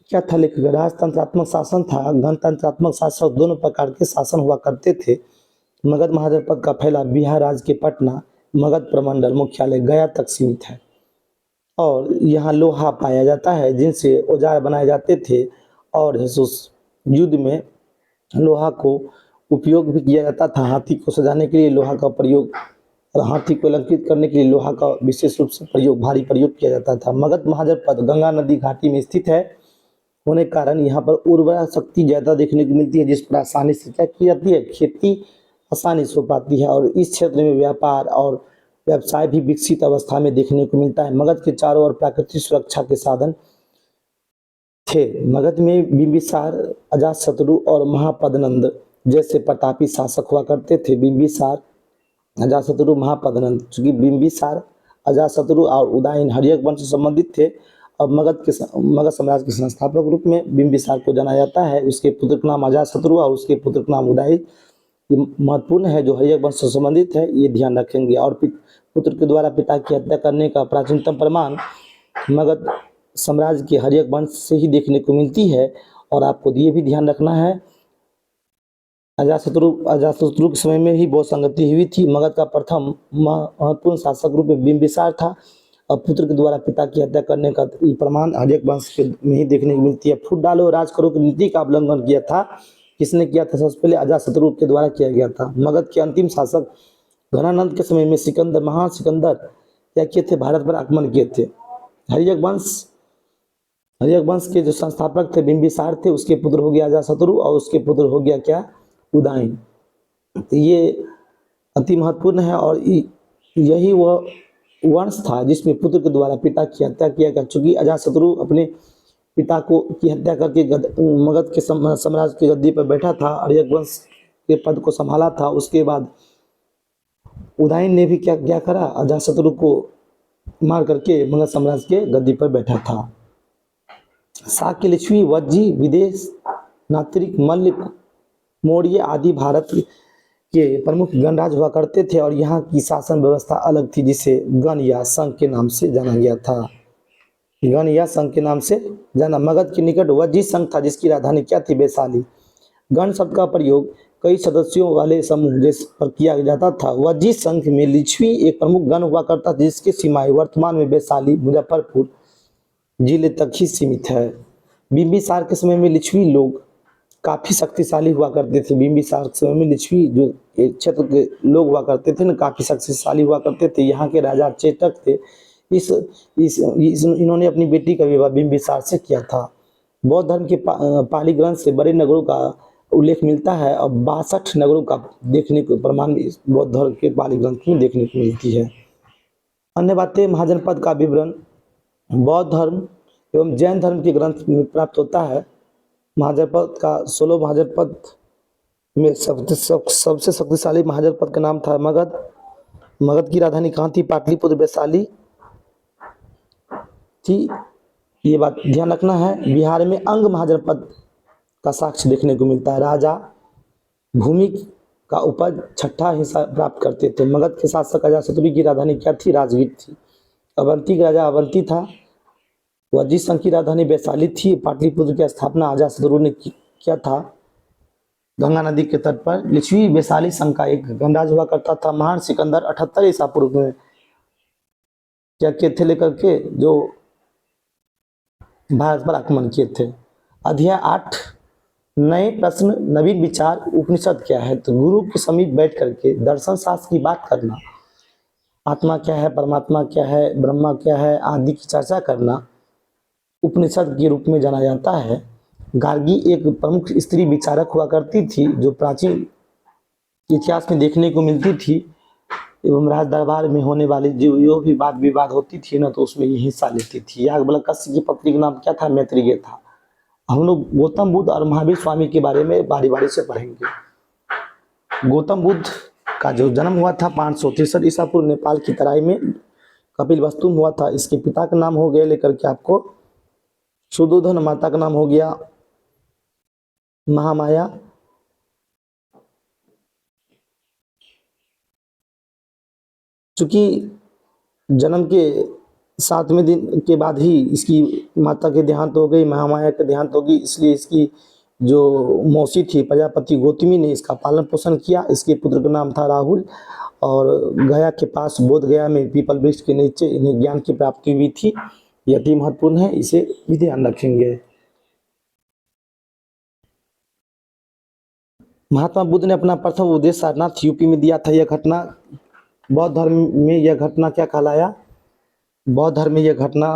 क्या था? लेकिन राजतंत्रात्मक शासन था, गणतंत्रात्मक शासन, दोनों प्रकार के शासन हुआ करते थे। मगध महाजनपद का फैलाव बिहार राज्य के पटना मगध प्रमंडल मुख्यालय गया तक सीमित है। और यहाँ लोहा पाया जाता है जिनसे औजार बनाए जाते थे। और उस युद्ध में लोहा को उपयोग भी किया जाता था। हाथी को सजाने के लिए लोहा का प्रयोग, हाथी को अलंकृत करने के लिए लोहा का विशेष रूप से प्रयोग, भारी प्रयोग किया जाता था। मगध महाजनपद गंगा नदी घाटी में स्थित है होने के कारण यहाँ पर उर्वरा शक्ति ज़्यादा देखने को मिलती है, जिस पर आसानी से क्या की जाती है? खेती आसानी से हो पाती है। और इस क्षेत्र में व्यापार और व्यवसाय भी विकसित अवस्था में देखने को मिलता है। मगध के चारों ओर प्राकृतिक सुरक्षा के साधन थे। मगध में बिंबिसार, अजातशत्रु और महापद्मनंद जैसे प्रतापी शासक हुआ करते थे। बिंबिसार, अजातशत्रु, महापद्मनंद, चूंकि बिंबिसार, अजातशत्रु और उदयन हर्यक वंश से संबंधित थे। अब मगध साम्राज्य के संस्थापक रूप में बिंबिसार को जाना जाता है। उसके पुत्र का नाम अजातशत्रु और उसके पुत्र का नाम उदयन। ये महत्वपूर्ण है, जो हर्यक वंश से संबंधित है, ये ध्यान रखेंगे। और पुत्र के द्वारा पिता की हत्या करने का प्राचीनतम प्रमाण मगध साम्राज्य के हर्यक वंश से ही देखने को मिलती है। और आपको ये भी ध्यान रखना है, अजातशत्रु के समय में ही बहुत संगति हुई थी। मगध का प्रथम महत्वपूर्ण शासक रूप में बिंबिसार था। और पुत्र के द्वारा पिता की हत्या करने का प्रमाण हर्यक वंश में ही देखने को मिलती है। फूट डालो राज करो की नीति का उल्लंघन किया था किसने किया था? सबसे पहले अजातशत्रु के द्वारा किया गया था। मगध के अंतिम शासक घनानंद के समय में सिकंदर, महान सिकंदर क्या किए थे? भारत पर आक्रमण किए थे। हर्यक वंश के जो संस्थापक थे बिंबिसार थे, उसके पुत्र हो गया अजातशत्रु और उसके पुत्र हो गया क्या? उदयन। तो ये अति महत्वपूर्ण है और यही वह वंश था जिसमें पुत्र के द्वारा पिता की हत्या किया गया। चूंकि अजातशत्रु अपने पिता को की हत्या करके मगध के साम्राज्य की गद्दी पर बैठा था, हर्यक वंश के पद को संभाला था। उसके बाद उदयन ने भी क्या क्या करा? अजातशत्रु को मार करके मगध साम्राज्य के गद्दी पर बैठा था। शाक्य, लिच्छवी, वज्जी, विदेश, नात्रिक, मल्ल, मौर्य आदि भारत के प्रमुख गणराज हुआ करते थे और यहाँ की शासन व्यवस्था अलग थी, जिसे गण या संघ के नाम से जाना गया था। गण या संघ के नाम से जाना। मगध के निकट वज्जी संघ था जिसकी राजधानी क्या थी? वैशाली। गण शब्द का प्रयोग कई सदस्यों वाले समूह जैसे पर किया जाता था। वज्जी संघ में लिच्छवी एक प्रमुख गण हुआ करता था जिसकी सीमाएं वर्तमान में वैशाली, मुजफ्फरपुर जिले तक ही सीमित है। बिंबिसार के समय में लिच्छवी लोग काफी शक्तिशाली हुआ करते थे। बिंबिसार के समय में लिच्छवी जो क्षेत्र के लोग हुआ करते थे ना, काफी शक्तिशाली हुआ करते थे। यहाँ के राजा चेतक थे। इन्होंने अपनी बेटी का विवाह बिंबिसार से किया था। बौद्ध धर्म के पाली ग्रंथ से बड़े नगरों का उल्लेख मिलता है और 62 नगरों का देखने को प्रमाण बौद्ध धर्म के पाली ग्रंथ में देखने को मिलती है। अन्य बातें, महाजनपद का विवरण बौद्ध धर्म एवं जैन धर्म के ग्रंथ में प्राप्त होता है। महाजनपद का 16 महाजनपद में सबसे शक्तिशाली महाजनपद का नाम था मगध। मगध की राजधानी कहाँ थी? पाटलिपुत्र, वैशाली थी। ये बात ध्यान रखना है। बिहार में अंग महाजनपद का साक्ष्य देखने को मिलता है। राजा भूमि का उपज छठा हिस्सा प्राप्त करते थे। मगध के शासक अजातशत्रु की राजधानी क्या थी? राजगीर थी। अवंती का राजा अवंती था। वज्जी संघ की राजधानी वैशाली थी। पाटलिपुत्र की स्थापना अजातशत्रु ने किया था गंगा नदी के तट पर। लिच्छवी वैशाली संघ का एक गणराज हुआ करता था। महान सिकंदर 78 ईसा पूर्व में क्या किए थे? लेकर के जो भारत पर आक्रमण किए थे। अध्याय 8 नए प्रश्न, नवीन विचार। उपनिषद क्या है? तो गुरु के समीप बैठ करके दर्शन शास्त्र की बात करना, आत्मा क्या है, परमात्मा क्या है, ब्रह्मा क्या है आदि की चर्चा करना उपनिषद के रूप में जाना जाता है। गार्गी एक प्रमुख स्त्री विचारक हुआ करती थी जो प्राचीन इतिहास में देखने को मिलती थी एवं राज दरबार में होने वाली जो भी वाद विवाद होती थी ना, तो उसमें ये हिस्सा लेती थी। याज्ञवल्क्य की पत्नी का नाम क्या था? मैत्रेयी था। हम लोग गौतम बुद्ध और महावीर स्वामी के बारे में बारी बारी से पढ़ेंगे। गौतम बुद्ध का जो जन्म हुआ था 563 ईसा पूर्व नेपाल की तराई में कपिलवस्तु में हुआ था। इसके पिता का नाम हो गया लेकर के आपको सुदोधन, माता का नाम हो गया महामाया। चूंकि जन्म के 7वें दिन के बाद ही इसकी माता के देहांत हो गई, महामाया के देहांत हो गई, इसलिए इसकी जो मौसी थी प्रजापति गौतमी ने इसका पालन पोषण किया। इसके पुत्र का नाम था राहुल और गया के पास बोध गया में पीपल वृक्ष के नीचे इन्हें ज्ञान की प्राप्ति हुई थी। यह अति महत्वपूर्ण है, इसे भी ध्यान रखेंगे। महात्मा बुद्ध ने अपना प्रथम उपदेश सारनाथ यूपी में दिया था। यह घटना बौद्ध धर्म में यह घटना क्या कहलाया? बौद्ध धर्म में यह घटना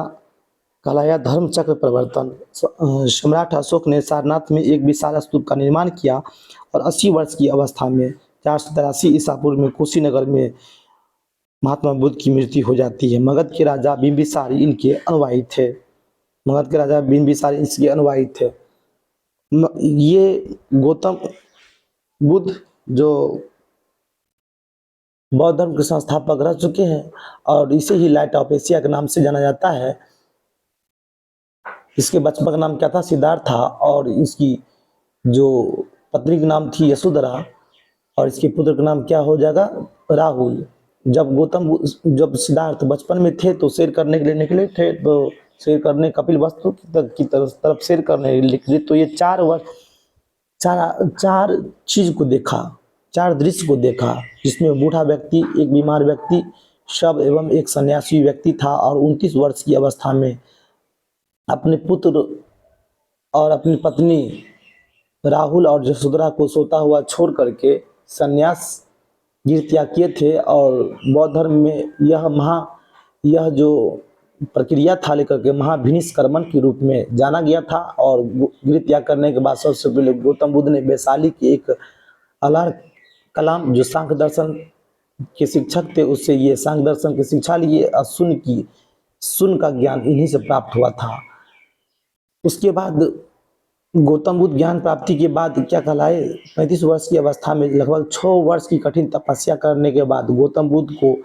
कहलाया धर्म चक्र परिवर्तन। सम्राट अशोक ने सारनाथ में एक विशाल स्तूप का निर्माण किया और 80 वर्ष की अवस्था में 483 ईसा पूर्व में कुशीनगर में महात्मा बुद्ध की मृत्यु हो जाती है। मगध के राजा बिंबिसार इनके अनुयायी थे। मगध के राजा बिंबिसार इसके अनुयायी थे। ये गौतम बुद्ध जो बौद्ध धर्म के संस्थापक रह चुके हैं और इसे ही लाइट ऑफ एशिया के नाम से जाना जाता है। इसके बचपन का नाम क्या था? सिद्धार्थ था और इसकी जो पत्नी का नाम थी यशोधरा और इसके पुत्र का नाम क्या हो जाएगा? राहुल। जब सिद्धार्थ बचपन में थे तो सैर करने के लिए निकले थे, तो सैर करने कपिलवस्तु की तरफ सैर करने निकले, तो ये 4 वर्ष चार चीज को देखा, 4 दृश्य को देखा, जिसमें बूढ़ा व्यक्ति, एक बीमार व्यक्ति, शव एवं एक सन्यासी व्यक्ति था और 29 वर्ष की अवस्था में अपने पुत्र और अपनी पत्नी राहुल और यशोधरा को सोता हुआ छोड़ करके संन्यास गृह त्याग किए थे। और बौद्ध धर्म में यह जो प्रक्रिया था लेकर के महाभिनिष्क्रमण के रूप में जाना गया था। और गृह त्याग करने के बाद सबसे पहले गौतम बुद्ध ने वैशाली के एक अलार कलाम जो सांख्य दर्शन के शिक्षक थे उससे ये सांख्य दर्शन की शिक्षा लिए और शून्य का ज्ञान इन्हीं से प्राप्त हुआ था। उसके बाद गौतम बुद्ध ज्ञान प्राप्ति के बाद क्या कहलाए, 35 वर्ष की अवस्था में लगभग 6 वर्ष की कठिन तपस्या करने के बाद गौतम बुद्ध को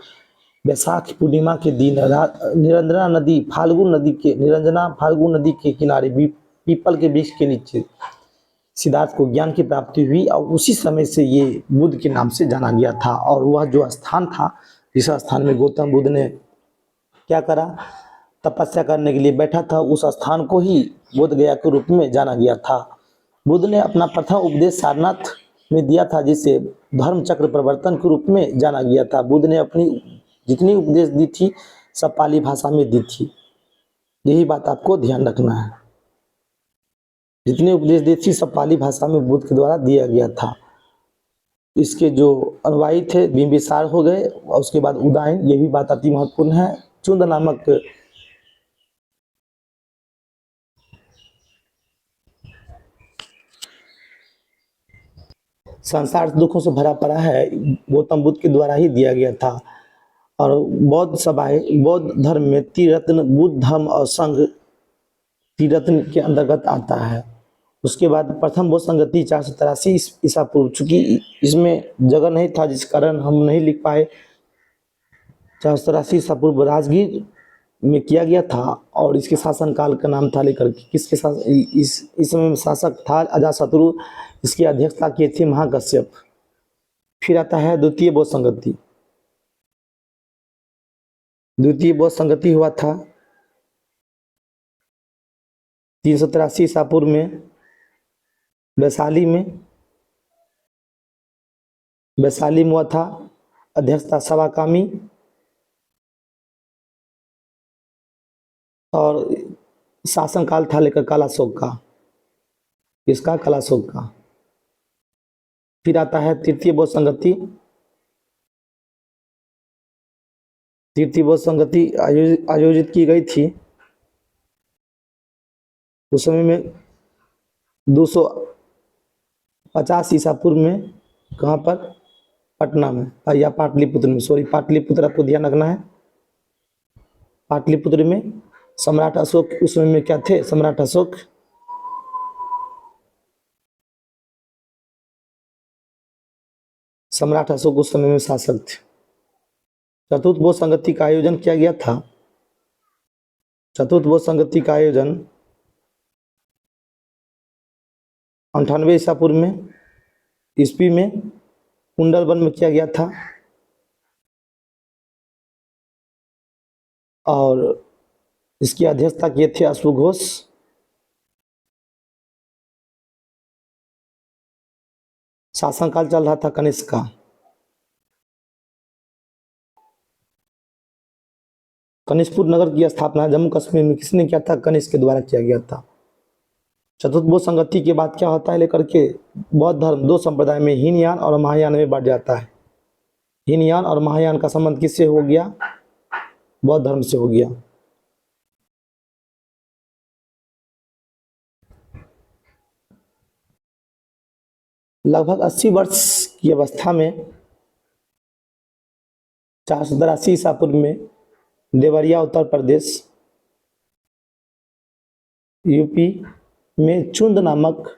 वैशाख पूर्णिमा के दिन निरंजना फाल्गुन नदी के किनारे पीपल के वृक्ष के नीचे सिद्धार्थ को ज्ञान की प्राप्ति हुई। और उसी समय से ये बुद्ध के नाम से जाना गया था। और वह जो स्थान था जिस स्थान में गौतम बुद्ध ने क्या करा, तपस्या करने के लिए बैठा था, उस स्थान को ही बोध गया के रूप में जाना गया था। बुद्ध ने अपना प्रथम उपदेश सारनाथ में दिया था जिसे धर्म चक्र प्रवर्तन के रूप में जाना गया था। बुद्ध ने अपनी जितनी उपदेश दी थी सब पाली भाषा में दी थी, यही बात आपको ध्यान रखना है। जितने उपदेश दी थी सब पाली भाषा में बुद्ध के द्वारा दिया गया था। इसके जो अनुयायी थे बिंबिसार हो गए और उसके बाद उदयन, ये भी बात अति महत्वपूर्ण है। चुंद नामक संसार दुखों से भरा पड़ा है, गौतम बुद्ध के द्वारा ही दिया गया था। और बौद्ध सभाएं बौद्ध धर्म में त्रिरत्न बुद्ध धर्म और संघ त्रिरत्न के अंतर्गत आता है। उसके बाद प्रथम बौद्ध संगति 483 ईसा पूर्व, चूंकि इसमें जगह नहीं था जिस कारण हम नहीं लिख पाए। 483 ईसा पूर्व राजगीर में किया गया था। और इसके शासन काल का नाम था लेकर के किसके साथ इस समय में शासक था अजातशत्रु। इसकी अध्यक्षता की थी महाकश्यप। फिर आता है द्वितीय बौद्ध संगति। द्वितीय बौद्ध संगति हुआ था 383 ईसा पूर्व में वैशाली में हुआ था। अध्यक्षता सवाकामी। और शासन काल था लेकर कालाशोक का, इसका कालाशोक का। फिर आता है तृतीय बौद्ध संगति। तृतीय बौद्ध संगति आयोजित की गई थी उस समय में 250 ईसा पूर्व में। कहाँ पर? पटना में या पाटलिपुत्र में, सॉरी पाटलिपुत्र आपको ध्यान रखना है। पाटलिपुत्र में सम्राट अशोक उस समय में क्या थे? सम्राट अशोक। सम्राट अशोक उस समय में शासक थे। चतुर्थ बौद्ध संगति का आयोजन किया गया था। चतुर्थ बौद्ध संगति का आयोजन 98 ईसा पूर्व में ईस्वी में कुंडलवन में किया गया था। और इसकी अध्यक्षता किए थे अश्वघोष। शासनकाल चल रहा था कनिष्क का। कनिष्कपुर नगर की स्थापना जम्मू कश्मीर में किसने किया था? कनिष्क के द्वारा किया गया था। चतुर्थ बौद्ध संगति के बाद क्या होता है लेकर के, बौद्ध धर्म दो संप्रदाय में हीनयान और महायान में बढ़ जाता है। हीनयान और महायान का संबंध किससे हो गया? बौद्ध धर्म से हो गया। लगभग 80 वर्ष की अवस्था में 483 ईसा पूर्व में देवरिया उत्तर प्रदेश यूपी में चुंद नामक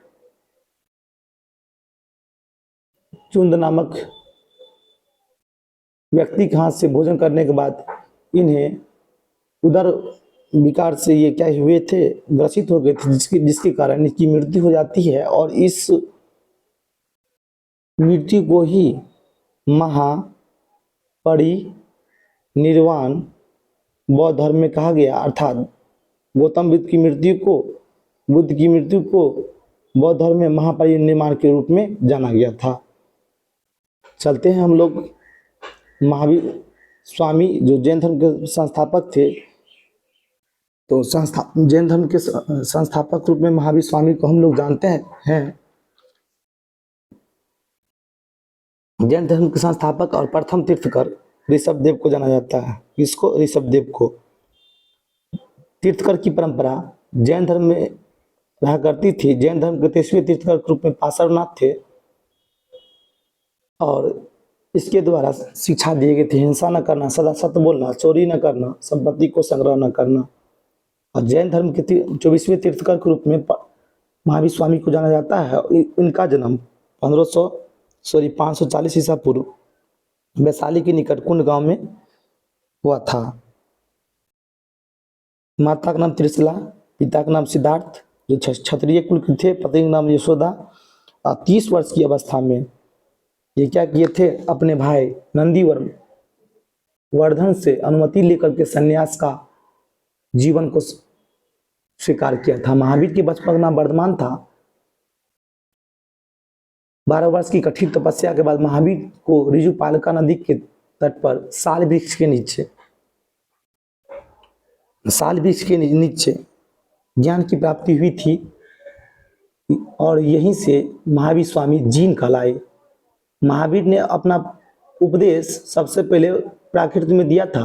व्यक्ति के हाथ से भोजन करने के बाद इन्हें उदर विकार से ये क्या हुए थे? ग्रसित हो गए थे, जिसके कारण इनकी मृत्यु हो जाती है। और इस मृत्यु को ही महापरिनिर्वाण बौद्ध धर्म में कहा गया। अर्थात गौतम बुद्ध की मृत्यु को बौद्ध धर्म में महापरिनिर्वाण के रूप में जाना गया था। चलते हैं हम लोग महावीर स्वामी जो जैन धर्म के संस्थापक थे। तो जैन धर्म के संस्थापक रूप में महावीर स्वामी को हम लोग जानते हैं। जैन धर्म के संस्थापक और प्रथम तीर्थकर ऋषभ देव को जाना जाता है। किसको? ऋषभ देव को। तीर्थकर की परंपरा जैन धर्म में रहा करती थी। जैन धर्म के 23वें तीर्थकर के रूप में पार्श्वनाथ थे और इसके द्वारा शिक्षा दिए गए थे हिंसा न करना, सदा सत्य बोलना, चोरी न करना, संपत्ति को संग्रह न करना। और जैन धर्म के 24वें तीर्थकर के रूप में महावीर स्वामी को जाना जाता है। इनका जन्म 540 ईसा पूर्व वैशाली के निकट कुंड गांव में हुआ था। माता का नाम त्रिशला, पिता का नाम सिद्धार्थ जो क्षत्रिय कुल के थे, पति का नाम यशोदा। 30 वर्ष की अवस्था में ये क्या किए थे? अपने भाई वर्धन से अनुमति लेकर के सन्यास का जीवन को स्वीकार किया था। महावीर के बचपन का नाम वर्धमान था। 12 वर्ष की कठिन तपस्या के बाद महावीर को ऋजुपालिका नदी के तट पर साल वृक्ष के नीचे ज्ञान की प्राप्ति हुई थी और यहीं से महावीर स्वामी जीन कहलाए। महावीर ने अपना उपदेश सबसे पहले प्राकृत में दिया था।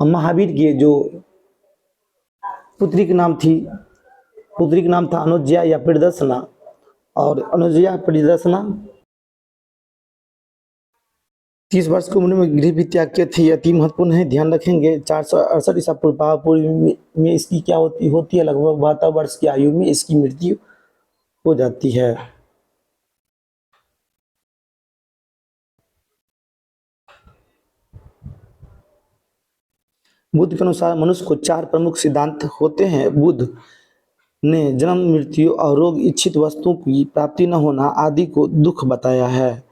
महावीर के जो पुत्री का नाम था अनुज्या या प्रियदर्शना, और अनुज्या प्रियदर्शना 30 वर्ष की उम्र में गृह भी त्याग के थी। अति महत्वपूर्ण है, ध्यान रखेंगे। 468 ईसा पूर्व पावापुरी में इसकी क्या होती है? लगभग 72 वर्ष की आयु में इसकी मृत्यु हो जाती है। बुद्ध के अनुसार मनुष्य को 4 प्रमुख सिद्धांत होते हैं। बुद्ध ने जन्म, मृत्यु और रोग, इच्छित वस्तुओं की प्राप्ति न होना आदि को दुख बताया है।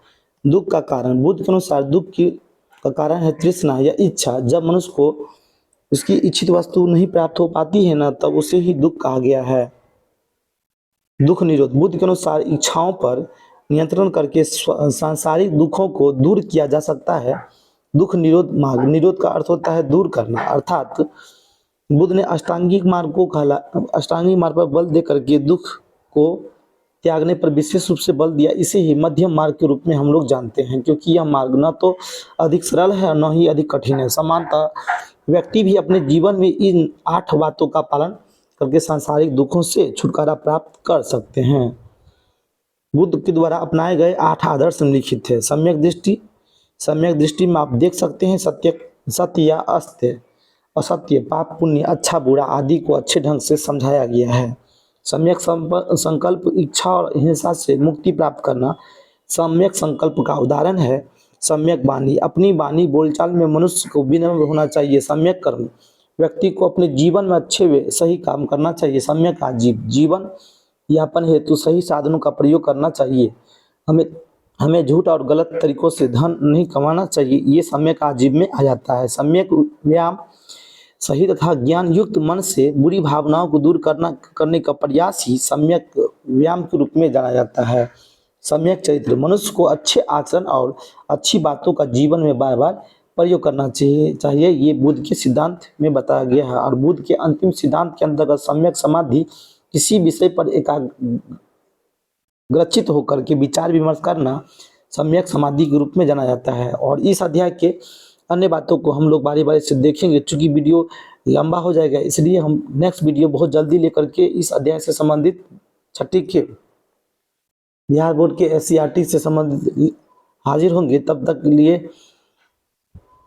दुख का कारण, बुद्ध के अनुसार दुख का कारण है तृष्णा या इच्छा। जब मनुष्य को उसकी इच्छित वस्तु नहीं प्राप्त हो पाती है ना, तब उसे ही दुख कहा गया है। दुख निरोध, बुद्ध के अनुसार इच्छाओं पर नियंत्रण करके सांसारिक दुखों को दूर किया जा सकता है। दुख निरोध मार्ग, निरोध का अर्थ होता है दूर करना, अर्थात बुद्ध ने अष्टांगिक मार्ग पर बल दे करके दुख को त्यागने पर विशेष रूप से बल दिया। इसे ही मध्यम मार्ग के रूप में हम लोग जानते हैं, क्योंकि यह मार्ग न तो अधिक सरल है और न ही अधिक कठिन है। समानतः व्यक्ति भी अपने जीवन में इन 8 बातों का पालन करके सांसारिक दुखों से छुटकारा प्राप्त कर सकते हैं। बुद्ध के द्वारा अपनाए गए 8 आदर्श निम्नलिखित है। सम्यक दृष्टि में आप देख सकते हैं सत्य या असत्य, पाप पुण्य, अच्छा बुरा आदि को अच्छे ढंग से समझाया गया है। सम्यक संकल्प, इच्छा और हिंसा से मुक्ति प्राप्त करना सम्यक संकल्प का उदाहरण है। सम्यक वाणी, अपनी वाणी बोलचाल में मनुष्य को विनम्र होना चाहिए। सम्यक कर्म, व्यक्ति को अपने जीवन में अच्छे वे सही काम करना चाहिए। सम्यक आजीव, जीवन यापन हेतु सही साधनों का प्रयोग करना चाहिए। हमें झूठ और गलत तरीकों से धन नहीं कमाना चाहिए, ये सम्यक आजीव में आ जाता है। सम्यक व्यायाम, सही तथा ज्ञान युक्त मन से बुरी भावनाओं को दूर करने का प्रयास ही सम्यक व्यायाम के रूप में जाना जाता है। सम्यक चरित्र, मनुष्य को अच्छे आचरण और अच्छी बातों का जीवन में बार बार प्रयोग करना चाहिए। ये बुद्ध के सिद्धांत में बताया गया है। और बुद्ध के अंतिम सिद्धांत के अंतर्गत सम्यक समाधि, किसी विषय पर एकाग्रचित होकर के विचार विमर्श करना सम्यक समाधि के रूप में जाना जाता है। और इस अध्याय के अन्य बातों को हम लोग बारी बारी से देखेंगे। चूंकि वीडियो लंबा हो जाएगा, इसलिए हम नेक्स्ट वीडियो बहुत जल्दी लेकर के इस अध्याय से संबंधित छठी के बिहार बोर्ड के SCERT से संबंधित हाजिर होंगे। तब तक के लिए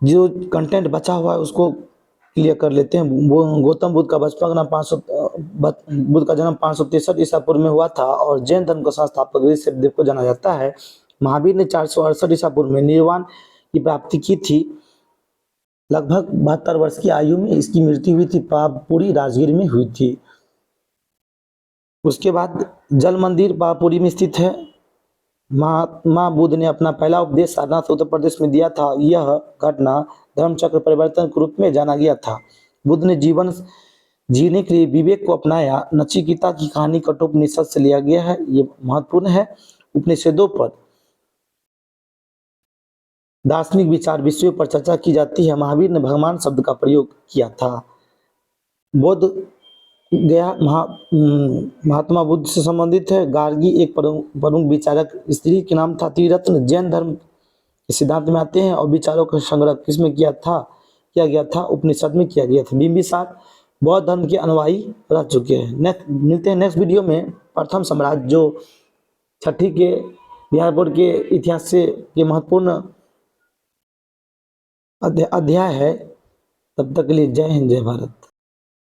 जो कंटेंट बचा हुआ है उसको क्लियर कर लेते हैं। गौतम बुद्ध का बचपन का नाम बुद्ध का जन्म 563 ईसा पूर्व में हुआ था और जैन धर्म का संस्थापक ऋषभ देव को जाना जाता है। महावीर ने 468 ईसा पूर्व में निर्वाण की प्राप्ति की थी। लगभग 72 वर्ष की आयु में इसकी मृत्यु हुई थी। पावापुरी राजगीर में हुई थी। उसके बाद जल मंदिर पावापुरी में स्थित है। महात्मा बुद्ध ने अपना पहला उपदेश सारनाथ उत्तर प्रदेश में दिया था। यह घटना धर्मचक्र परिवर्तन के रूप में जाना गया था। बुद्ध ने जीवन जीने के लिए विवेक को अपनाया। नचिकेता की कहानी कठोपनिषद से लिया गया है। ये महत्वपूर्ण है। उपनिषदों पर दार्शनिक विचार विषयों पर चर्चा की जाती है। महावीर ने भगवान शब्द का प्रयोग किया था। बुद्ध गया महात्मा बुद्ध से संबंधित है। गार्गी एक प्रमुख विचारक स्त्री के नाम था। त्रिरत्न जैन धर्म इस सिद्धांत में आते हैं और विचारों का संग्रह किसमें किया गया था? उपनिषद में किया गया था। बिंबिसार बौद्ध धर्म के अनुयायी रह चुके हैं। नेक्स्ट मिलते हैं नेक्स्ट वीडियो में। प्रथम सम्राट जो छठी के बिहार बोर्ड के इतिहास से ये महत्वपूर्ण अध्याय है। तब तक के लिए जय हिंद जय भारत।